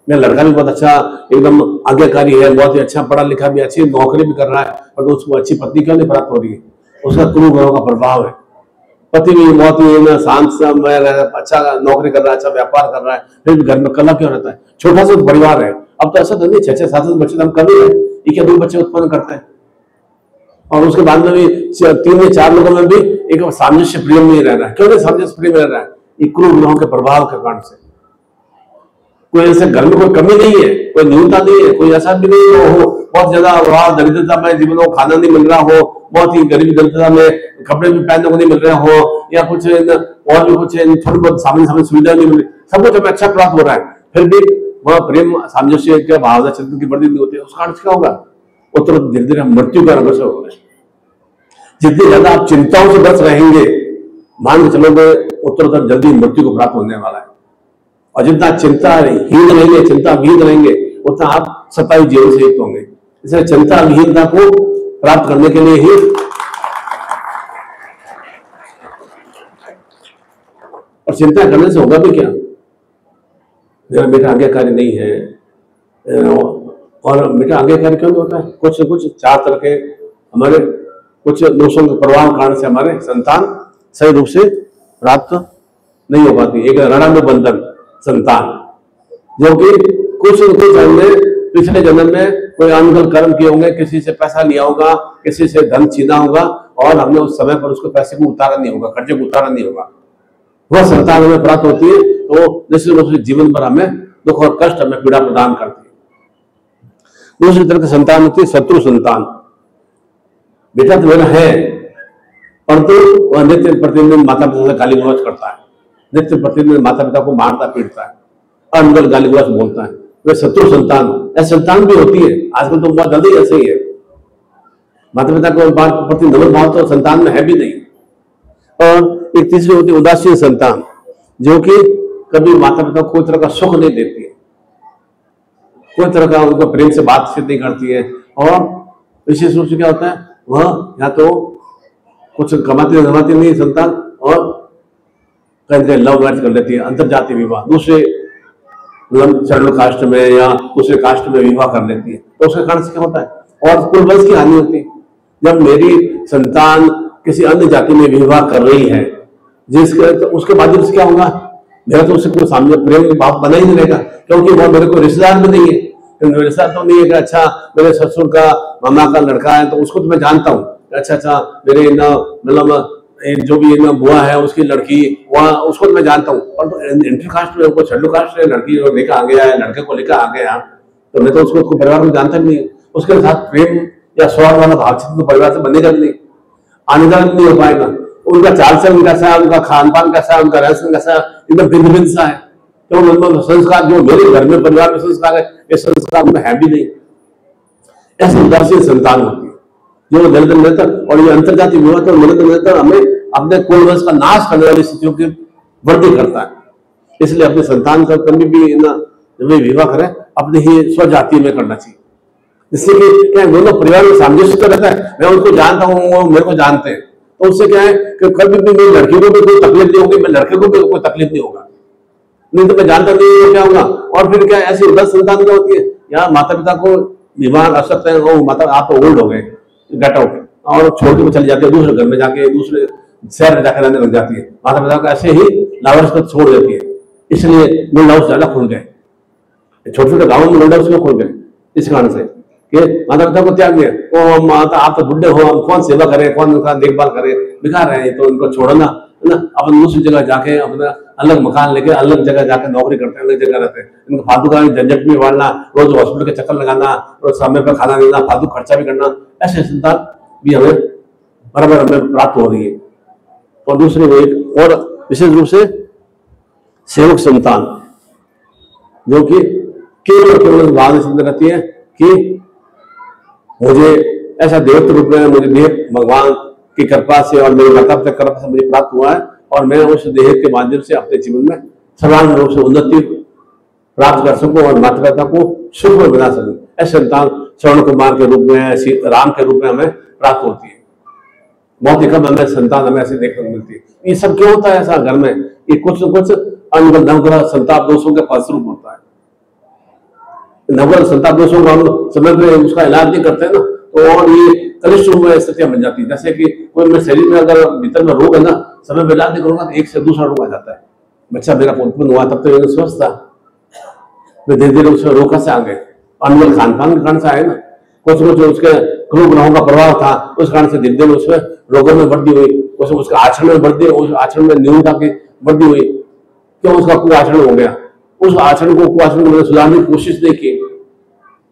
मेरा लड़का भी बहुत अच्छा एकदम आज्ञाकारी है, बहुत ही अच्छा पढ़ा लिखा भी, अच्छी नौकरी भी कर रहा है, पर उसको अच्छी पत्नी क्यों नहीं प्राप्त हो रही है? उसका क्रूर ग्रहों का प्रभाव है। पति भी बहुत ही ना शांत समय रह, अच्छा नौकरी कर रहा है, अच्छा व्यापार कर रहा है, फिर भी घर में कलह क्यों रहता है? छोटा सा परिवार है। अब तो ऐसा तो नहीं, 6-6, 7-7 बच्चे तो हम कर ही रहे, एक या 2 बच्चे उत्पन्न करते हैं, और उसके बाद में भी 3 या 4 लोगों में भी एक सामंजस्य प्रिय नहीं रह रहा है। क्यों नहीं सामंजस्य प्रिय रह रहा है? ये क्रूर गुनाहों के प्रभाव के कारण से। कोई ऐसे घर में कोई कमी नहीं है, कोई न्यूनता नहीं है, कोई ऐसा भी नहीं हो बहुत ज्यादा अभाव दरिद्रता में जीवन को खाना नहीं मिल रहा हो, बहुत ही गरीबी दरिद्रता में कपड़े भी पहनने को नहीं मिल रहे हो, या कुछ और भी कुछ थोड़ी बहुत सामान्य सुविधा नहीं मिल रही, सब कुछ हमें अच्छा प्राप्त हो रहा है, फिर भी वह प्रेम सामंजस्य के भावना चिंतन की वृद्धि नहीं होती है। उसका अर्थ क्या होगा? वो तो धीरे धीरे मृत्यु का अग्रसर हो रहा है। जितनी ज्यादा आप चिंताओं से बच रहेंगे, मान के चलोगे उत्तरोत्तर जल्दी मृत्यु को प्राप्त होने वाला है। और जितना चिंताहीन रहेंगे, चिंता विहीन रहेंगे, उतना आप सताई जीवन से युक्त होंगे। इसलिए चिंता विहीनता को प्राप्त करने के लिए ही और चिंता करने से होगा भी क्या? मेरा बेटा आज्ञाकारी नहीं है, और बेटा आज्ञाकारी क्यों नहीं होता है? कुछ न कुछ 4 तरह के हमारे कुछ दोषों के प्रभाव कारण से हमारे संतान सही रूप से प्राप्त नहीं हो पाती। एक ऋण में बंधन संतान, जो कि कुछ न कुछ हमने पिछले जन्म में कोई अनगल कर्म किए होंगे, किसी से पैसा लिया होगा, किसी से धन छीना होगा, और हमने उस समय पर उसको पैसे को उतारा नहीं होगा, कर्जे को उतारा नहीं होगा, वह संतान हमें प्राप्त होती है, तो निश्चित रूप से जीवन पर हमें दुख और कष्ट, हमें पीड़ा प्रदान करती है। दूसरी तरह की संतान होती है शत्रु संतान। बेटा तो मेरा है, परंतु वह नित्य प्रतिदिन माता पिता से गाली गलौज करता है, नित्य प्रतिदिन माता पिता को मारता पीटता है, अनगल गाली गलौज बोलता है, वह शत्रु संतान। ऐसी संतान भी होती है, आजकल तो बहुत जल्दी ऐसे ही है। माता पिता को प्रति नम्र भाव तो संतान में है भी नहीं। और एक तीसरी होती है उदासीन संतान, जो कि कभी माता पिता को कोई तरह का सुख नहीं देती है, कोई तरह का उनको प्रेम से बातचीत नहीं करती है, और विशेष रूप से क्या होता है, वह या तो कुछ कमाती नहीं संतान, और कहीं लव मैरिज कर लेती है, अंतरजातीय विवाह, दूसरे शेड्यूल कास्ट में या दूसरे कास्ट में विवाह कर लेती है। तो उसके कारण से क्या होता है? और कुल वंश की हानि होती है। जब मेरी संतान किसी अन्य जाति में विवाह कर रही है, जिसके तो उसके माध्यम से क्या होगा? मेरा तो उससे कोई सामने प्रेम भाव बना ही नहीं रहेगा, क्योंकि वह मेरे को रिश्तेदार भी नहीं है। रिश्तेदार तो नहीं है कि अच्छा मेरे ससुर का मामा का लड़का है, तो उसको तो मैं जानता हूँ, अच्छा मेरे मतलब जो भी ना बुआ है उसकी लड़की, वह उसको तो मैं जानता हूँ। और तो इंटर कास्ट में, शेड्यूल कास्ट में लड़की लेकर आ गया है, लड़के को लेकर आ गया, तो मैं तो उसको परिवार को जानता भी नहीं, उसके साथ प्रेम या सौहार्द वाला भावचित्र तो परिवार से बनेगा भी नहीं, आने जाने नहीं हो पाएगा। उनका चाल चलन कैसा है, उनका खान पान कैसा है, उनका रहस्य कैसा है, एकदम भिन्न भिन्न सा है। तो मतलब संस्कार जो मेरे घर में परिवार में संस्कार है, ये संस्कार में है भी नहीं। ऐसी उदासीन संतान होती है जो निरंतर, और ये अंतर्जातीय विवाह तो निरंतर हमें अपने कुल वंश का नाश करने वाली स्थितियों की वृद्धि करता है। इसलिए अपने संतान का कभी भी ना जब विवाह करें अपने ही स्वजाति में करना चाहिए, जिससे कि क्या दोनों परिवार में सामंजस्य तो रहता है, मैं उनको जानता हूँ, वो मेरे को जानते हैं, तो उससे क्या है कि कभी भी मेरी लड़की को भी कोई तकलीफ नहीं होगी, मैं लड़के को भी कोई तकलीफ नहीं होगा। नहीं तो मैं जानता नहीं हूँ क्या होगा। और फिर क्या ऐसी उदास संतान क्या होती है, यहाँ माता पिता को बीमार आ सकते हैं, वो माता आप तो ओल्ड हो गए, गेट आउट, और छोड़ के चली जाती है दूसरे घर में जाके, दूसरे शहर में जाकर रहने लग जाती है। माता पिता को ऐसे ही लावारिस पर छोड़ देती है। इसलिए गुंडा हाउस ज्यादा खुल गए, छोटे छोटे गाँव में गुंडा हाउस में खुल गए, इस कारण से कि माता पिता को त्याग दिया। ओ माता आप तो बुढ़े हो, हम कौन सेवा करे, कौन उनका देखभाल करे, बेकार है, तो उनको छोड़ना है ना। अपन दूसरी जगह जाके अपना अलग मकान लेके अलग जगह जाके नौकरी करते हैं, अलग जगह रहते हैं। इनको फालतू का झंझट भी बढ़ना, रोज हॉस्पिटल के चक्कर लगाना, रोज समय पर खाना देना, फालतू खर्चा भी करना, ऐसे संतान भी हमें बराबर हमें प्राप्त हो रही है। और दूसरी एक और विशेष रूप से सेवक संतान, जो कि केवल भावना सिद्ध रहती है कि मुझे ऐसा देवत्व रूप में मुझे देह भगवान की कृपा से और मेरे माता पिता की कृपा से मुझे प्राप्त हुआ है, और मैं उस देह के माध्यम से अपने जीवन में सर्वांग रूप से उन्नति प्राप्त कर सकूं और माता पिता को सुख में बना सकूं। ऐसे संतान श्रवण कुमार के रूप में, राम के रूप में हमें प्राप्त होती है। बहुत ही कम हमें संतान हमें ऐसे देखने को मिलती है। ये सब क्यों होता है ऐसा घर में? ये कुछ न कुछ नवग्रह संताप दोषों के फलस्वरूप होता है। नवग्रह संताप दोषों को हम समय पर उसका इलाज नहीं करते हैं ना, तो और ये कनिष्ठ रूप में स्थितियां बन जाती है। जैसे कि कोई मेरे शरीर में अगर भीतर में रोग है ना, समय बर्बाद करूंगा तो एक से दूसरा रोग आ जाता है। बच्चा मेरा उत्पन्न हुआ तब तो स्वस्थ था, मैं धीरे धीरे उसमें रोग से आ गए, अनमोल खान पान के कारण से आए ना, कुछ कुछ उसके क्रूर ग्रहों का प्रभाव था, उस कारण से धीरे धीरे उसमें रोगों में वृद्धि हुई, उसके आचरण में वृद्धि, उस आचरण में न्यूनता की वृद्धि हुई। क्यों? उसका कुआचरण हो गया। उस आचरण को कुआचरण को सुधारने की कोशिश नहीं की।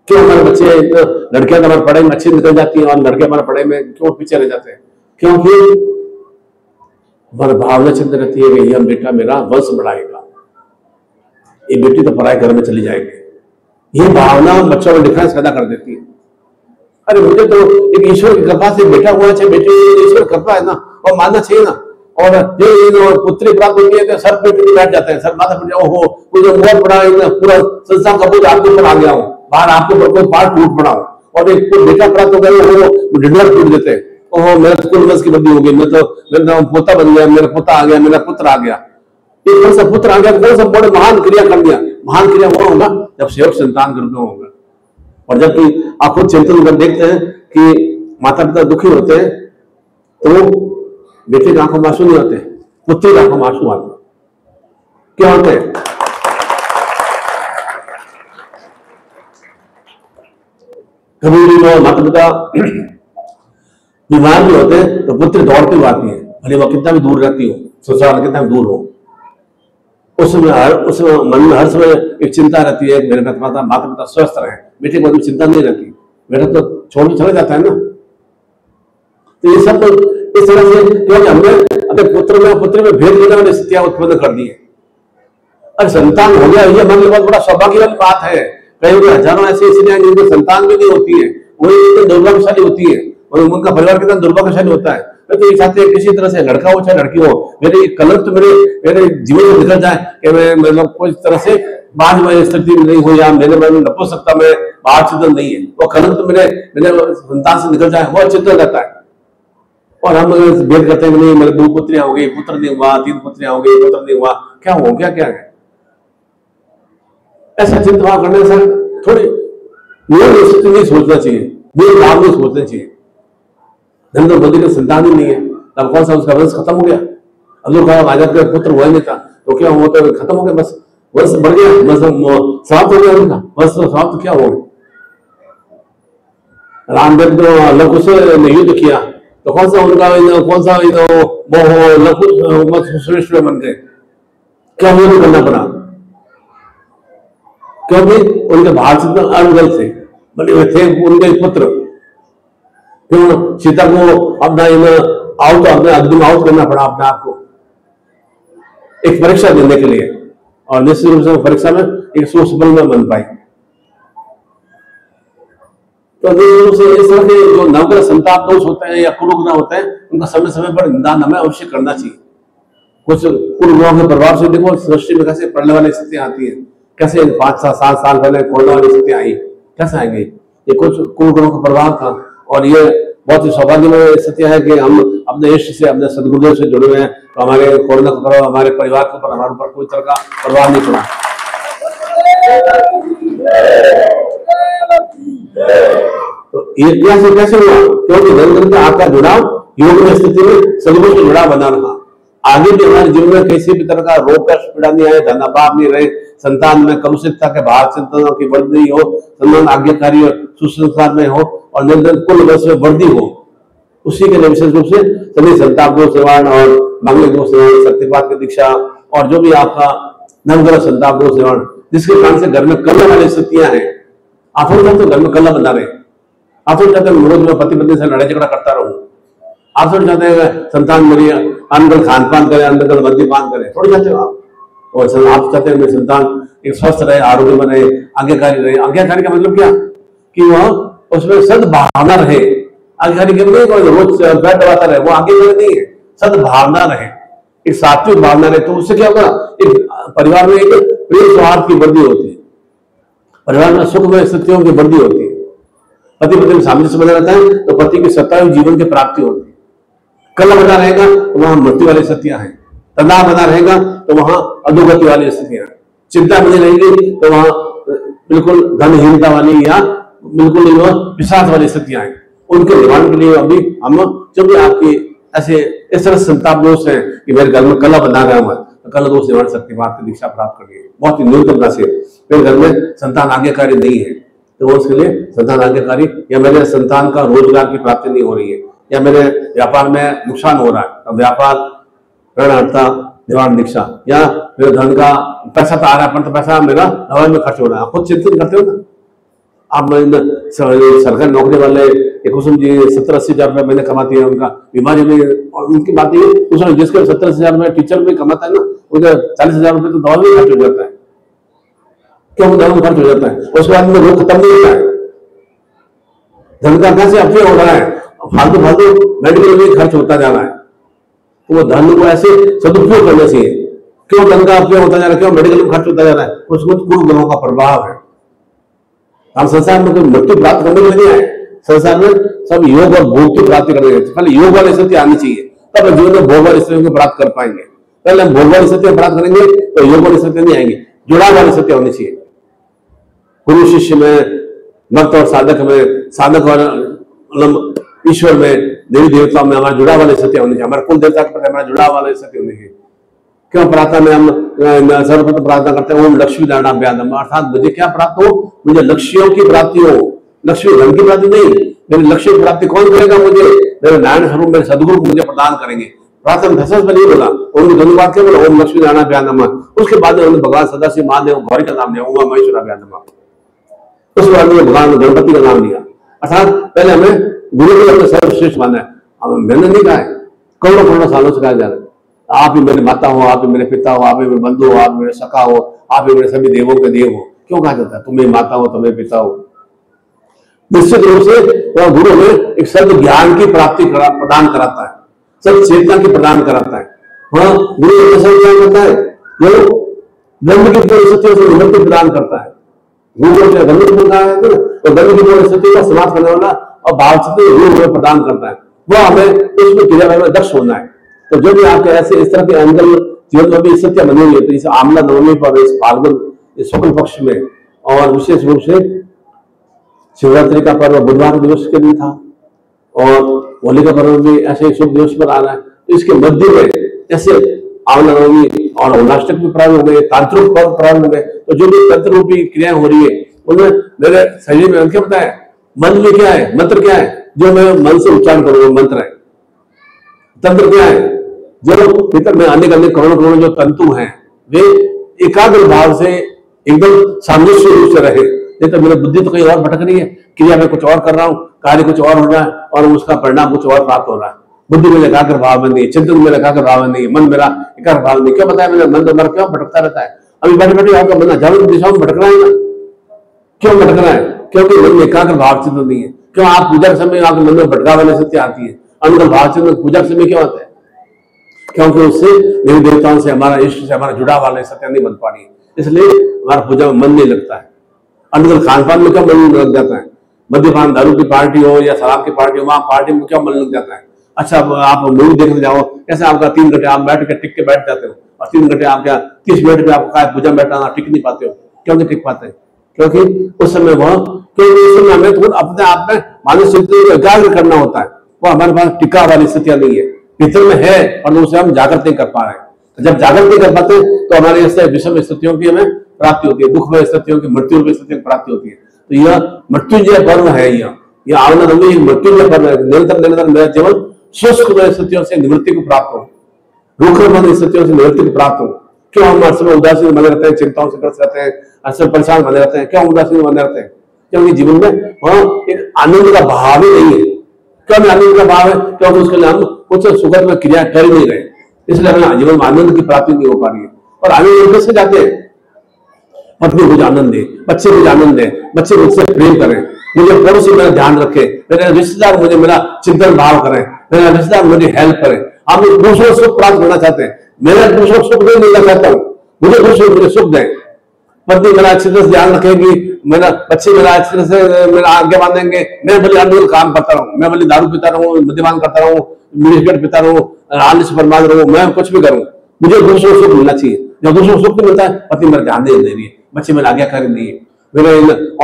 क्यों हमारे बच्चे, लड़कियां हमारे पढ़ाई में अच्छी निकल जाती हैं और लड़के हमारे पढ़ाई में क्यों पीछे रह जाते हैं? क्योंकि हमारी भावना चिंता रहती है कि यह बेटा मेरा वंश बढ़ाएगा, ये बेटी तो पराए घर में चली जाएगी। ये भावना बच्चों में डिफरेंस पैदा कर देती है। अरे मुझे तो एक ईश्वर की कृपा से बेटा हुआ चाहिए, बेटी ईश्वर की कृपा है ना, और मानना चाहिए ना। और जो पुत्री प्राप्त होती है तो सर पे बैठ जाते हैं, सर माथा पे, ओहो मुझे बहुत बड़ा पूरा संसार का बोझ आपके ऊपर आ गया हूँ, बाहर आपके ऊपर कोई पार्ट टूट पड़ा हूँ, और एक बेटा प्राप्त हो गया वो ढिंढोरा टूट देते हैं। ओहो मेरा तो कुल वंश की वृद्धि हो गई, मेरा पोता बन गया, मेरा पोता आ गया, मेरा पुत्र आ गया। एक कौन सा पुत्र आ गया, कौन सा बड़े महान क्रिया कर दिया। महान क्रिया वो होगा जब सेवक संतान गर्भ में होगा। और जबकि आप खुद चिंतन कर देखते हैं कि माता पिता दुखी होते हैं तो बेटे की आंखों में आंसू नहीं आते, पुत्री की आंखों में आंसू आते। क्या होते हैं? कभी भी वो माता पिता बीमार भी होते हैं तो पुत्री दौड़ती हुई आती है, भले वो कितना भी दूर रहती हो, ससुराल कितना भी दूर हो, उसमें मन में हर समय एक चिंता रहती है, मेरे माता पिता स्वस्थ रहे। बेटे को चिंता नहीं रहती, बेटा तो छोड़ के चला जाता है ना। तो ये सब इस तरह से, क्योंकि हमने अपने पुत्र में भेद लेने वाली स्थितियां उत्पन्न कर दी है। अरे संतान हो गया, ये हमारे लिए बहुत बड़ा सौभाग्य वाली बात है। कई हजारों ऐसी स्त्रियां जिनकी संतान भी नहीं होती है, वही दुर्भाग्यशाली होती है, और उनका परिवार कितना दुर्भाग्यशाली होता है। तो ये चाहते हैं किसी तरह से, लड़का हो चाहे लड़की हो, मेरे कलंक तो मेरे जीवन में निकल जाए कि मैं मतलब कोई तरह से बाद में स्थिति नहीं हो, या मेरे मन में नपुंसकता में बाहर चिंतन नहीं है, वो कलंक तो मेरे संतान से निकल जाए, वो चिंतन रहता है। और हम भेद करते हैं नहीं, मेरे 2 पुत्रियां हो गई, पुत्र नहीं हुआ, 3 पुत्रियां हो गई, पुत्र नहीं हुआ, क्या हो गया, क्या है? ऐसा चिंता करने से थोड़ी स्थिति नहीं सोचना चाहिए, मेरे लाभ नहीं सोचना चाहिए। नरेंद्र मोदी के संतान ही नहीं है, अब कौन सा उसका वंश खत्म हो गया? अब्दुल कलाम आजाद का पुत्र हुआ नहीं था तो क्या हुआ? तो खत्म हो गया, बस वंश बढ़ गया, बस समाप्त हो गया उनका वंश। तो समाप्त क्या हो? रामदेव तो लघु से युद्ध किया तो कौन सा उनका वो लघु श्रेष्ठ बन गए? क्या युद्ध करना पड़ा? क्योंकि उनके भार से अनगल थे, बने हुए थे उनके पुत्र। क्यों सीता को अपना अपने अग्नि में आउट करना पड़ा अपने आप को एक परीक्षा देने के लिए, और निश्चित रूप से परीक्षा में एक सुसफल में बन पाई। तो निश्चित रूप से इस तरह के जो नवग्रह संताप दोष होते हैं या कुरुग्रह होते हैं, उनका समय समय पर निदान हमें अवश्य करना चाहिए। कुछ कुरुग्रहों के प्रभाव से देखो सृष्टि में कैसे पड़ने वाली स्थितियां आती है, कैसे 5-7 साल पहले कोरोना वाली स्थितियां आई, कैसे आएंगी? ये कुछ कुरुग्रहों का प्रभाव था। और ये बहुत ही सौभाग्यमय स्थितियां है कि हम अपने इष्ट से, अपने सदगुरुदेव से जुड़े हुए हैं, तो हमारे कोरोना का प्रभाव हमारे परिवार के ऊपर, हमारे ऊपर कोई तरह का प्रभाव नहीं पड़ा। तो ये कैसे हुआ? क्योंकि धन का आपका जुड़ाव योग में स्थिति में सदगुरु से जुड़ाव बना रहा। आगे भी हमारे जीवन में किसी भी तरह का रोग का पीड़ा नहीं आए, धन अभाव नहीं रहे, संतान में कलुषितता के भाव चिंतनों की वृद्धि हो, संतान आज्ञाकारी और सुसंस्कार में हो, और निरंतर कुल वंश में वृद्धि हो। उसी के लिए विशेष रूप से सभी संताप दोष निवारण और मंगल दोष निवारण, शक्तिपात की दीक्षा, और जो भी आपका नवग्रह संताप दोष निवारण, जिसके कारण से घर में कलह वाली स्थितियां हैं। आप थोड़ी तो घर में कलह बना रहे, आप थोड़ी चाहते हैं रोज में पति पत्नी से लड़ाई झगड़ा करता रहूं, आप थोड़ी चाहते हैं संतान मेरी अनगल खान पान करे, अनगल मद्यपान करे, थोड़ी चाहते हो आप। और आप चाहते हैं मेरी संतान एक स्वस्थ रहे, आरोग्य बने, आज्ञाकारी रहे। आज्ञाकारी का मतलब क्या? कि वह उसमें सद्भावना रहे। आज्ञाकारी के मतलब रोज बैठ दबाता रहे, वो आज्ञाकारी नहीं है, सद्भावना रहे, एक सात्विक भावना रहे। तो उससे क्या होगा? एक परिवार में एक प्रेम सौहार्द की वृद्धि होती है, परिवार में सुख में स्थितियों की वृद्धि होती है। पति पत्नी सामने से बना रहता है तो पति की सत्ता जीवन की प्राप्ति होती है। कलह बना रहेगा तो वहां मृत्यु वाली स्थितियां हैं, तनाव बना रहेगा तो वहां अधोगति वाली स्थितियां, चिंता बनी रहेगी तो वहां बिल्कुल धनहीनता वाली या बिल्कुल पिशाच वाली स्थितियां हैं। उनके निवारण के लिए अभी हम जो भी आपकी ऐसे इस तरह संताप दोष है कि मेरे घर में कला बना रहा हूँ, कला दोष निवारण शक्तिपात की दीक्षा प्राप्त करनी है, बहुत ही न्यूनतम से। मेरे घर में संतान आज्ञाकारी नहीं है तो उसके लिए संतान आज्ञाकारी, या मेरे संतान का रोजगार की प्राप्ति नहीं हो रही है, या मेरे व्यापार में नुकसान हो रहा है, तो व्यापार ऋणहर्ता निवारण दीक्षा, या मेरे धन का पैसा तो आ रहा है पर पैसा मेरा हवा में खर्च हो रहा है। आप खुद चिंतन करते हो ना, आप सरकारी नौकरी वाले कुसुम जी 70-80 हजार रुपये महीने कमाती है, उनका बीमारी में, और उनकी बात ये कुसुम जिसके 70-80 हजार में टीचर में कमाता है ना, उनका 40,000 रुपये तो दवा में खर्च हो जाता है। क्यों दवा में खर्च हो जाता है? उसके बाद में रोग खत्म नहीं होता है, धन का कैसे अपव्यय हो रहा है, फालतू मेडिकल में खर्च होता जा रहा है। तो वो धन को ऐसे सदुपयोग करना चाहिए। क्यों धन का अपव्यय होता जा रहा है, क्यों मेडिकल में खर्च होता जा रहा है? उसमें पूर्व ग्रहों का प्रभाव है। हम संसार में कोई मृत्यु प्राप्त करने के लिए नहीं आए, संसार में सब योग और भोग की प्राप्ति करने, पहले योग वाली स्थिति आनी चाहिए, तब जीवन में भोग वाली स्थितियों को प्राप्त कर पाएंगे। पहले हम भोग वाली स्थितियां प्राप्त करेंगे तो योग वाली स्थिति नहीं आएंगे, जुड़ाव वाली स्थिति होनी चाहिए। गुरु शिष्य में, भक्त और साधक में, साधक और ईश्वर में, देवी देवताओं में हमारा जुड़ाव वाली स्थिति होनी चाहिए, हमारे कुल देवता के प्रति हमारा जुड़ाव वाली स्थिति होनी चाहिए। क्यों प्रार्थना में हम सर्वप्रथम प्रार्थना करते हैं ओम लक्ष्मी नारायणाभ्याम, अर्थात मुझे क्या प्राप्त हो, मुझे लक्ष्यों की प्राप्ति हो, लक्ष्मी धन की प्राप्ति नहीं, मेरे लक्ष्य की प्राप्ति कौन करेगा? मुझे मेरे नारायण स्वरूप मेरे सदगुरु मुझे प्रदान करेंगे। प्रार्थना धसस में नहीं बोला, उन्होंने धन्यवाद क्या बोला, ओम लक्ष्मी नारायणाभ्याम। उसके बाद उन्होंने भगवान सदाशिव महादेव गौरी का नाम लिया, उमा महेश्वराभ्याम। उसके बाद में भगवान गणपति का नाम लिया। अर्थात पहले हमें गुरु को अपने सर्वश्रेष्ठ माना है। अब मैंने नहीं कहा है, करोड़ों सालों से कहा जा रहा है आप ही मेरे माता हो, आप ही मेरे पिता हो, आप ही मेरे बंधु हो, आप मेरे सखा हो, आप ही मेरे सभी देवों के देव हो। क्यों कहा जाता है? तुम्हें माता हो, तुम्हें पिता हो। निश्चित रूप से वह गुरु हमें एक सद ज्ञान की प्राप्ति प्रदान कराता है, सद चेतना की प्रदान कराता है। वह गुरु सद ज्ञान करता है जो ब्रह्म की परिस्थितियों से निवृत्ति प्रदान करता है। गुरु ने ब्रह्म को कहा है तो ब्रह्म की परिस्थिति को समाप्त करने वाला और भावचित गुरु हमें प्रदान करता है। वह हमें उसमें क्रिया में दक्ष होना है। तो जो भी आपके ऐसे इस तरह के अंगल जीवन में भी स्थितियां बनी हुई है, तो इस आमला नवमी पर, इस फाल्गुन शुक्ल पक्ष में, और विशेष रूप से शिवरात्रि का पर्व बुधवार दिवस के दिन था, और होली का पर्व भी ऐसे शुभ दिवस पर आ रहा है। तो इसके मध्य में जैसे आमला नवमी और होलाष्टक भी प्रारंभ हो गए, तांत्रिक पर्व प्रारंभ हो गए, तो जो भी तंत्र रूपी क्रियाएं हो रही है उनमें मेरे शरीर में क्या होता है, मन में क्या है, मंत्र क्या है जो मैं मन से उच्चारण करूंगा, मंत्र है। तंत्र क्या है, जो भीतर में अनेक करोड़ों जो तंतु हैं वे एकाग्र भाव से एकदम सामंजस्य रूप से रहे। नहीं तो मेरी बुद्धि तो कहीं और भटक रही है, क्रिया में कुछ और कर रहा हूँ, कार्य कुछ और हो रहा है और उसका परिणाम कुछ और प्राप्त हो रहा है। बुद्धि में एकाग्र भाव में नहीं, चिंतन में एकाग्र भाव में नहीं, मन मेरा एकाग्र भाव नहीं। क्यों बताया मेरा मन तो क्यों भटकता रहता है? अभी बैठे बैठे आपका मन जागरूक दिशाओं में भटक रहा है ना। क्यों भटक रहा है? क्योंकि मन में एकाग्र भाव चिंतन नहीं है। क्यों आप पूजा के समय आपके मन में भटका वाली स्थिति आती है? अंदर भाव चिंतन पूजा के समय क्यों आता है? क्योंकि उससे देवी देवताओं से, हमारा इष्ट से हमारा जुड़ा वाले सत्य नहीं बन पा रही है, इसलिए हमारा पूजा में मन नहीं लगता है। अंदर खान पान में क्या मन लग जाता है? मद्यपान दारू की पार्टी हो या शराब की पार्टी हो, वहां पार्टी में क्या मन लग जाता है? अच्छा आप मूवी देखने जाओ, कैसे आपका 3 घंटे आप बैठ के टिक के बैठ जाते हो, और 3 घंटे आप क्या 30 मिनट में आपको पूजा में बैठना टिक नहीं पाते हो। क्यों नहीं टिक पाते? क्योंकि उस समय हमें तो अपने आप में मानसिक एकाग्र करना होता है, वो हमारे पास टिका वाली स्थितियां नहीं है, भीतर में है और उसे हम जागृत नहीं कर पा रहे हैं। जब जागृत नहीं कर पाते तो हमारे इससे विषम स्थितियों की हमें प्राप्ति होती है, दुख में स्थितियों की, मृत्यु में स्थितियों की प्राप्ति होती है। तो यह मृत्युंजय पर्व है, यह आमला नवमी मृत्युंजय पर्व है। निरंतर मेरा जीवन शुष्क स्थितियों से निवृत्ति को प्राप्त हो, रूखे मन स्थितियों से निवृत्ति को प्राप्त हो। क्यों हम हर समय उदासीन बने रहते हैं, चिंताओं से ग्रस्त रहते हैं, हर समय परेशान बने रहते हैं? क्यों उदासीन बने रहते हैं? क्योंकि जीवन में एक आनंद का भाव ही नहीं है। क्यों आनंद का भाव है? क्योंकि उसके लिए हम कुछ सुखद में क्रिया कर ही नहीं रहे, इसलिए हमें जीवन में आनंद की प्राप्ति नहीं हो पा रही है। और आनंद कैसे जाते हैं? पत्नी मुझे आनंद दे, बच्चे मुझे आनंद दे, बच्चे मुझसे प्रेम करें, मुझे पड़ोसी मेरा ध्यान रखे, मेरे रिश्तेदार मुझे मेरा चिंतन भाव करें, मेरा रिश्तेदार मुझे हेल्प करें। हम दूसरों सुख प्राप्त करना चाहते हैं, मेरा दूसरों सुख नहीं मिलना चाहता हूँ, मुझे दूसरे मुझे सुख दें। पत्नी मेरा अच्छी तरह से ध्यान रखेगी, मेरा बच्चे मेरा अच्छी तरह से मेरा आज्ञा मानेंगे, मैं भले अनमोल काम करता रहूँ, मैं भले दारू पीता रहूँ, मद्यपान करता रहूँ, मिर्च पीता रहूँ, आलस बर्बाद रहूँ, मैं कुछ भी करूँ, मुझे दूसरों सुख मिलना चाहिए। जब दूसरों सुख नहीं मिलता है, पत्नी मेरा ध्यान नहीं दे रही है, बच्चे मेरा आज्ञाकारी नहीं है, मेरे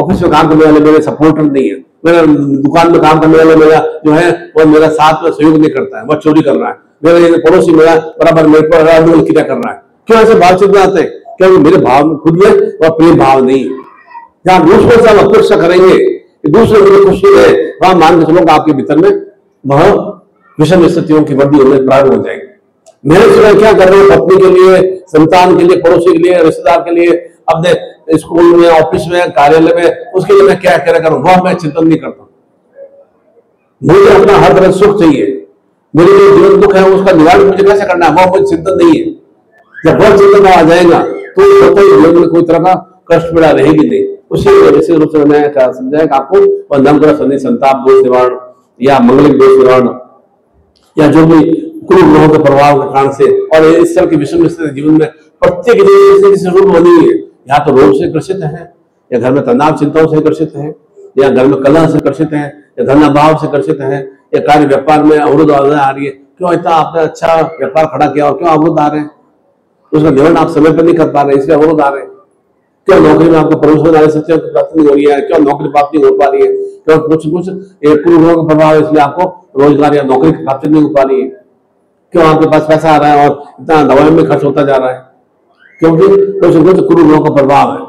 ऑफिस में काम करने वाले मेरे सपोर्टर नहीं है, मेरा दुकान में काम करने वाला मेरा जो है वो मेरा साथ में सहयोग नहीं करता है, वह चोरी कर रहा है, मेरा पड़ोसी मेरा बराबर मेरे पर क्रिया कर रहा है। क्यों ऐसे भाव चिंतन आते हैं? क्योंकि मेरे भाव खुद में वह प्रेम भाव नहीं। जहां दूसरों से हम अपेक्षा करेंगे कि दूसरे मेरे खुशी है, वहां मान के चलो आपके भीतर में वह विषम स्थितियों की वृद्धि होने प्रारंभ हो जाएगी। मेरे समय क्या कर रहे हैं? पत्नी के लिए, संतान के लिए, पड़ोसी के लिए, रिश्तेदार के लिए, अपने स्कूल में, ऑफिस में, कार्यालय में, उसके लिए मैं क्या क्या करूं, वह मैं चिंतन नहीं करता। मुझे अपना हर तरह सुख चाहिए, मेरे जो जीवन दुख है उसका निवारण मुझे कैसे करना है, वह मुझे चिंतन नहीं है। जब वह चिंतन आ जाएगा तो जीवन में कोई तरह का कष्ट पीड़ा रहेगी नहीं। उसी विशेष रूप से मैं समझाया कि आपको वह नम्र संताप दोष निवारण या मंगलिक दोष निवारण या जो भी कुल ग्रहों के प्रभाव के कारण से और इस तरह की विषम स्थिति जीवन में प्रत्येक रूप बनी है। या तो रोग से ग्रसित है, या घर में तनाव चिंताओं से ग्रसित है, या घर में कलह से ग्रसित है, या धन अभाव से ग्रसित है, या कार्य व्यापार में अवरोध आ रही है। क्यों इतना आपने अच्छा व्यापार खड़ा किया और क्यों अवरोध आ रहे हैं? उसका निवारण आप समय पर नहीं कर पा रहे, इसलिए अवरोध आ रहे हैं। क्यों नौकरी में आपको प्रमोशन आने से प्राप्त नहीं हो रही है? क्यों नौकरी प्राप्त नहीं हो पा रही है? क्यों कुछ कुल ग्रहों का प्रभाव है, इसलिए आपको रोजगार या नौकरी की प्राप्ति नहीं हो पा रही है? क्यों आपके पास पैसा आ रहा है और इतना दवाई में खर्च होता जा रहा है? क्योंकि कुछ कुल ग्रहों का प्रभाव है।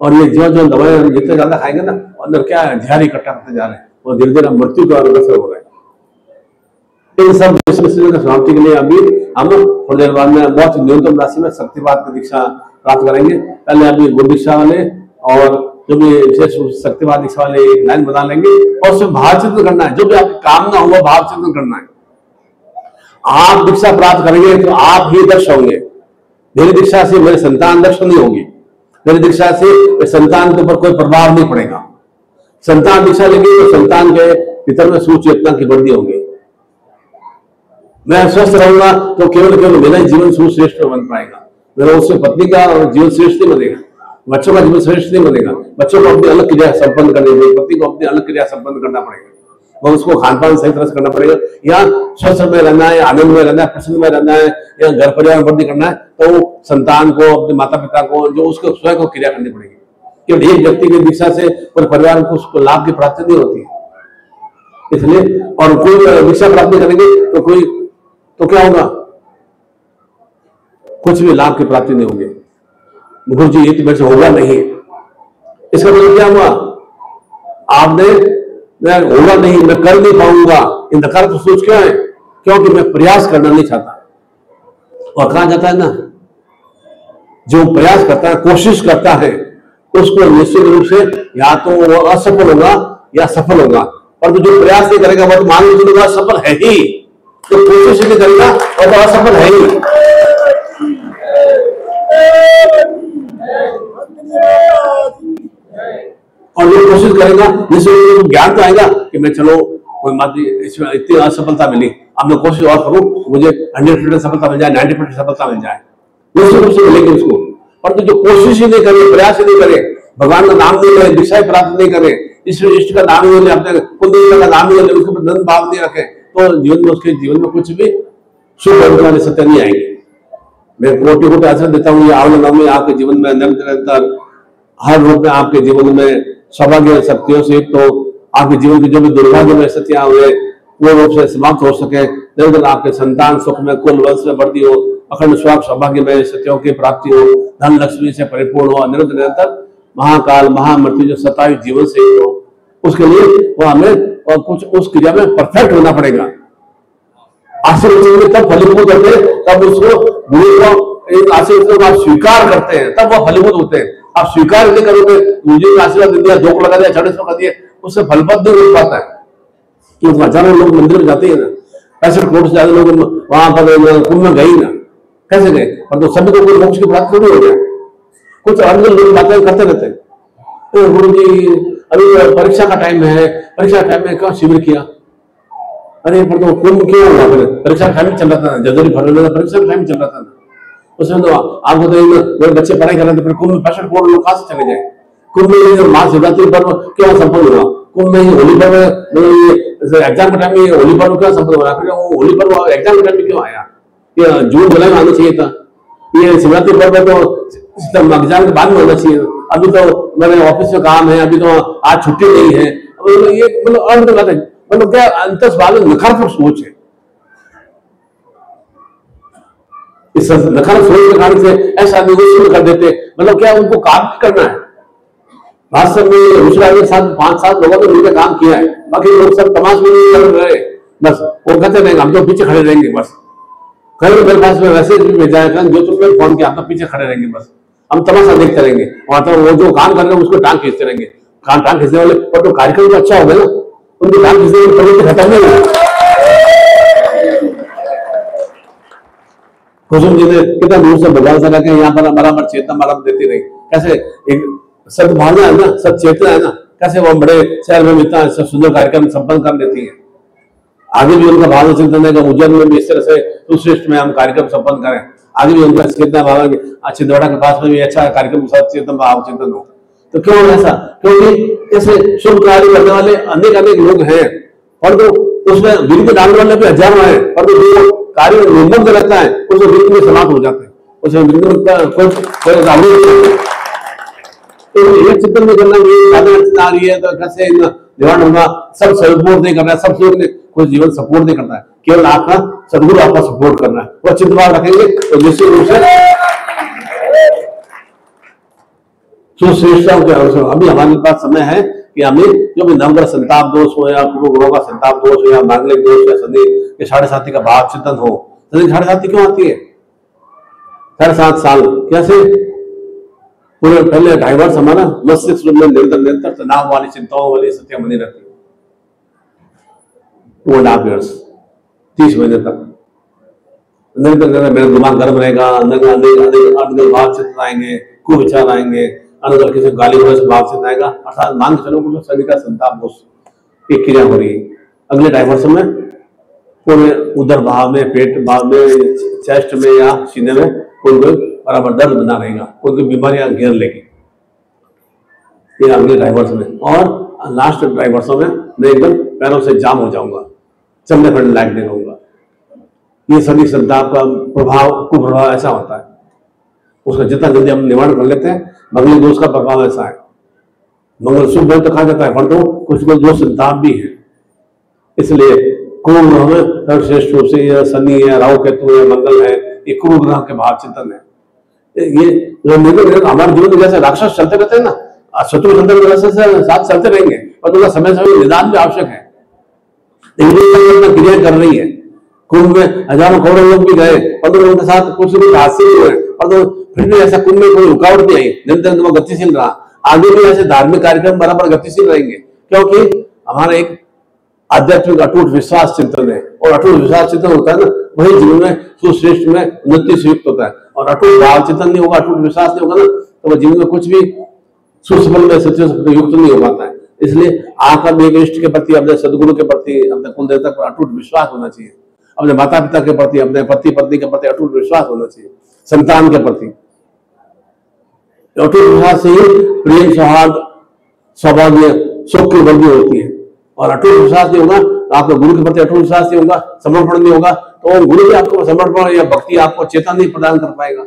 और ये जो दवाई जितने ज्यादा खाएंगे ना, अंदर क्या है, जहर इकट्ठा करते जा रहे हैं और धीरे धीरे मृत्यु का अग्रसर हो रहा है। इन सब समाप्ति के लिए अभी हम थोड़ी देर बाद में बहुत न्यूनतम राशि में शक्तिवाद की दीक्षा प्राप्त करेंगे। पहले अभी गुरु दीक्षा वाले और जो भी विशेष शक्तिवाद दीक्षा वाले एक लाइन बना लेंगे और उसमें भाव चिंतन करना है। जो भी आपकी कामना हुआ भाव चिंतन करना है। आप दीक्षा प्राप्त करेंगे तो आप ही दक्ष होंगे। मेरी दीक्षा से मेरे संतान दक्ष नहीं होगी, मेरी दीक्षा से संतान के ऊपर कोई प्रभाव नहीं पड़ेगा। संतान दीक्षा लेंगे तो संतान के भीतर में सुचेतना की वृद्धि होगी। मैं स्वस्थ रहूंगा तो केवल मेरा जीवन सुश्रेष्ठ बन पाएगा, मेरा उससे पत्नी का जीवन श्रेष्ठ नहीं बनेगा, बच्चों का जीवन श्रेष्ठ नहीं बनेगा। बच्चों को अपनी अलग क्रिया संपन्न करनी पड़ेगी, पत्नी को अपनी अलग क्रिया संपन्न करना पड़ेगा और उसको खान पान सही तरह से करना पड़ेगा। या स्वस्थ में रहना है, आनंद में रहना है, प्रसन्न में रहना है, या घर परिवार में वृद्धि करना है तो संतान को, अपने माता पिता को, जो उसको स्वयं को क्रिया करनी पड़ेगी। केवल एक व्यक्ति की दीक्षा से पूरे परिवार को उसको लाभ की प्राप्ति नहीं होती है। इसलिए और कोई दीक्षा प्राप्त करेंगे तो क्या होगा? कुछ भी लाभ की प्राप्ति नहीं होगी। गुरु जी ये तो मेरे से होगा नहीं, इसका मतलब क्या हुआ? आपने मैं होगा नहीं, मैं कर नहीं पाऊंगा, इन नकारात्मक सोच क्यों है? क्योंकि मैं प्रयास करना नहीं चाहता। और कहा जाता है ना, जो प्रयास करता है, कोशिश करता है, उसको निश्चित रूप से या तो वो असफल होगा या सफल होगा। और जो प्रयास नहीं करेगा वो तो मान लीजिए सफल है ही, तो कोशिश नहीं करेगा और तो असफल है ही। और जो कोशिश करेगा निश्चित ज्ञान तो आएगा कि मैं चलो कोई बात नहीं, इसमें इतनी असफलता मिली, अब मैं कोशिश और करूं, मुझे 100% सफलता मिल जाए, 90% सफलता मिल जाए, निश्चित रूप से मिलेगी उसको। और तो जो कोशिश ही नहीं करे, प्रयास ही नहीं करे, भगवान का नाम नहीं करे, दीक्षा प्राप्त नहीं करे, इष्ट का नाम नहीं ले, अपने कुलदेवता का नाम नहीं ले, उसके ऊपर धन भाव नहीं रखे, तो जीवन में उसके जीवन में कुछ भी शुभ होने वाले सत्य नहीं आएंगे। मैं कोटि आश्रय देता हूँ, ये आवल नाम में आपके जीवन में निरंतर हर रूप में आपके जीवन में सौभाग्य शक्तियों से तो आपके जीवन की जो भी दुर्भाग्य में स्थितियां हुए पूर्ण रूप से समाप्त हो सके, निरंतर आपके संतान सुख में, कुल वंश में वृद्धि हो, अखंड स्वास्थ्य सौभाग्य में स्थितियों की प्राप्ति हो, धन लक्ष्मी से परिपूर्ण हो, निरंतर महाकाल महामृत्यु जो 27 जीवन से हो, उसके लिए वो हमें और कुछ उस क्रिया में परफेक्ट होना पड़ेगा। आशीर्वाद तब फलीभूत होते हैं, तब उसको गुरु को आशीर्वाद को आप स्वीकार करते हैं, तब वह फलीभूत होते हैं। आप स्वीकार नहीं करोगे, मुझे आशीर्वाद दे दिया, धोख लगा दिया, 600 कर दिए, उससे फलपद नहीं हो पाता है। क्योंकि हजारों लोग मंदिर में जाते हैं ना, 65 करोड़ से ज्यादा लोग वहां पर कुंभ में गए ना, कैसे गए? पर तो सभी को मोक्ष की प्राप्ति थोड़ी हो गया। कुछ अलग लोग बातें करते रहते हैं, तो गुरु जी अभी परीक्षा का टाइम है, परीक्षा टाइम में क्यों शिविर किया? अरे पर तो कुंभ क्यों हुआ? परीक्षा का टाइम चल रहा था, जनवरी फरवरी में परीक्षा का टाइम चल रहा था, उसमें तो आपको तो मेरे बच्चे पढ़ाई कर रहे थे, फिर कुंभ में 65 करोड़ लोग कहां से चले जाए? कुंभ में महाशिवरात्रि पर्व क्यों संपन्न हुआ? कुंभ में होली पर्व एग्जाम के टाइम में होली पर्व क्यों संपन्न हो रहा? फिर वो होली पर्व एग्जाम के टाइम में क्यों आया? ये जून जुलाई में आना चाहिए था। ये शिवरात्रि पर्व तो एग्जाम के बाद में होना चाहिए। अभी तो मेरे ऑफिस में काम है, अभी तो आज छुट्टी नहीं है। ये मतलब अर्थ गलत है, मतलब क्या अंतस्भाव में नकारात्मक सोच है। इस नकारात्मक सोच के कारण से ऐसा निगोशिएट कर देते, मतलब क्या उनको काम करना है। वास्तव में दूसरा के साथ 5-7 लोगों ने मिलकर काम किया है, बाकी लोग सब तमाश में नहीं कर रहे बस, वो कहते रहेंगे हम तो पीछे खड़े रहेंगे बस। कल मेरे पास में वैसे भेजा है, जो तुमने फोन किया, आप तो पीछे खड़े रहेंगे बस, हम तमाशा देखते रहेंगे। और तो वो जो काम कर रहे हैं उसको टांग खींचते रहेंगे, टांग खींचने वाले, और तो कार्यक्रम तो अच्छा हो गया ना, उनकी टांग खींचने की प्रवृत्ति खत्म नहीं हुई। कुसुम जी ने कितना दूर से भगवान से रखे यहाँ पर बराबर चेतना बराबर देती रही। कैसे एक सद्भावना है ना, सचेतना है ना, कैसे वो बड़े शहर में इतना सुंदर कार्यक्रम संपन्न कर लेती है। आगे भी उनका भाव चिंतन है कि उज्जैन में भी इस तरह से सुश्रेष्ठ में हम कार्यक्रम संपन्न करें। आगे भी उनका चेतना भाव है छिंदवाड़ा के पास में भी अच्छा कार्यक्रम सचेतन भाव चिंतन हो। तो क्यों ऐसा? क्योंकि ऐसे शुभ कार्य करने वाले अनेक अनेक लोग हैं, और तो उसमें विघ्न डालने वाले भी हजारों हैं, और तो जो कार्य निमग्न रहता है उसमें विघ्न में समाप्त हो जाते हैं, उसमें विघ्न का कोई तो ये चिंतन में करना आ रही है तो कैसे निवारण होगा। सब सपोर्ट नहीं कर रहा है, सब लोग ने कोई जीवन सपोर्ट नहीं करता है, केवल आपका सदगुरु आपका सपोर्ट करना है। वो चिंतन रखेंगे तो निश्चित रूप से सुश्रेष्ठताओं के अवसर। अभी हमारे पास समय है कि हमें जो भी नवग्रह संताप दोष हो या ग्रहों का संताप दोष हो या मांगलिक दोष या शनि के 7.5 का भाव चिंतन हो। शनि 7.5 क्यों आती है? 7.5 साल कैसे पूरे पहले डाइवर्स हमारा मस्तिष्क में निरंतर तनाव वाली चिंताओं वाली स्थितियां बनी रहती है 2.5 years 30 महीने तक निरंतर मेरा दिमाग गर्म रहेगा, अंदर भाव चिंतन आएंगे, कुविचार आएंगे, अंदर किसी गाली वजह से भाव चिंतन आएगा। अर्थात मान के चलो कुछ शनि का संताप दोष एक क्रिया हो रही है। अगले डाइवर्स में पूरे उदर भाव में, पेट भाव में, चेस्ट में या सीने में कोई बराबर दर्द बना रहेगा, कोई बीमारियां घेर लेगी ये अगले ड्राइवर्स में। और लास्ट ड्राइवर्सों में मैं एकदम पैरों से जाम हो जाऊंगा, चलने फिरने लायक नहीं रहूंगा। ये सभी संताप का प्रभाव कुप्रभाव ऐसा होता है, उसका जितना जल्दी हम निवारण कर लेते हैं। मंगल दोष का प्रभाव ऐसा है, मंगल शुभ तो कहा जाता है, परंतु कुछ दोष संताप भी है। इसलिए कुंभ ग्रह में सर्वश्रेष्ठ रूप से यह शनि है, राहु केतु है, मंगल है, ये कुंभ ग्रह के भाव चिंतन है। ये हमारे जीवन में जैसे राक्षस चलते रहते हैं ना, शत्रु चलते साथ चलते रहेंगे, और उनका समय समय निदान भी आवश्यक है। क्रिया कर रही है। कुंभ में हजारों करोड़ों लोग भी गए, और उनके साथ कुछ हादसे भी हुए, और तो फिर भी ऐसा कुंभ में कोई रुकावट नहीं आई, निरंतर गतिशील रहा। आगे भी ऐसे धार्मिक कार्यक्रम बराबर गतिशील रहेंगे, क्योंकि हमारा एक आध्यात्मिक अटूट विश्वास चिंतन है, और अटूट विश्वास चिंतन होता है ना, वही जीवन में सुश्रेष्ठ में उन्नति से युक्त होता है। और अटूट भाव चिंतन नहीं होगा, अटूट विश्वास नहीं होगा ना, तो वह जीवन में कुछ भी सुसफल में सच्चे युक्त नहीं हो पाता है। इसलिए आपका भी इष्ट के प्रति, अपने सदगुरु के प्रति, अपने कुल देवता पर अटूट विश्वास होना चाहिए, अपने माता पिता के प्रति, अपने पति पत्नी के प्रति अटूट विश्वास होना चाहिए, संतान के प्रति अटूट विश्वास से ही प्रेम, सौहार्द, सौभाग्य, सुख की वृद्धि होती है। और अटूट विश्वास नहीं होगा, आपको गुरु के प्रति अटूट विश्वास नहीं होगा, समर्पण नहीं होगा, तो गुरु भी आपको समर्पण या भक्ति आपको चेतन नहीं प्रदान कर पाएगा।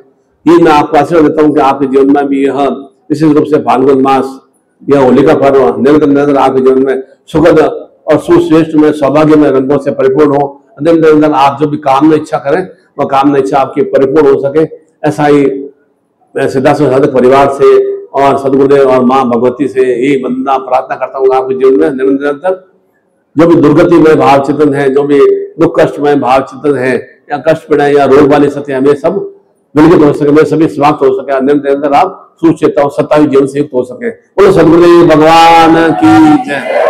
ये मैं आपको आशीर्वाद देता हूँ कि आपके जीवन में भी यह विशेष रूप से फाल्गुन मास या होलिका पर्व निरंतर आपके जीवन में सुखद और सुश्रेष्ठ में सौभाग्य में रंगों से परिपूर्ण हो। निरंतर आप जो भी कामना इच्छा करें वह कामना इच्छा आपकी परिपूर्ण हो सके, ऐसा ही मैं सिद्धार्थ साधक परिवार से और सदगुरुदेव और माँ भगवती से यही वंदना प्रार्थना करता हूँ। आपके जीवन में निरंतर जो भी दुर्गति में भाव चिंतन है, जो भी दुख कष्ट में भाव चिंतन है, या कष्ट पीड़ा या रोग वाली स्थितियां में सब मिलकर हो सके, में सभी समाप्त हो सके, निरंतर आप सुचेता सत्तावी जीवन से युक्त हो सके। बोलो सदगुरुदेव भगवान की जय।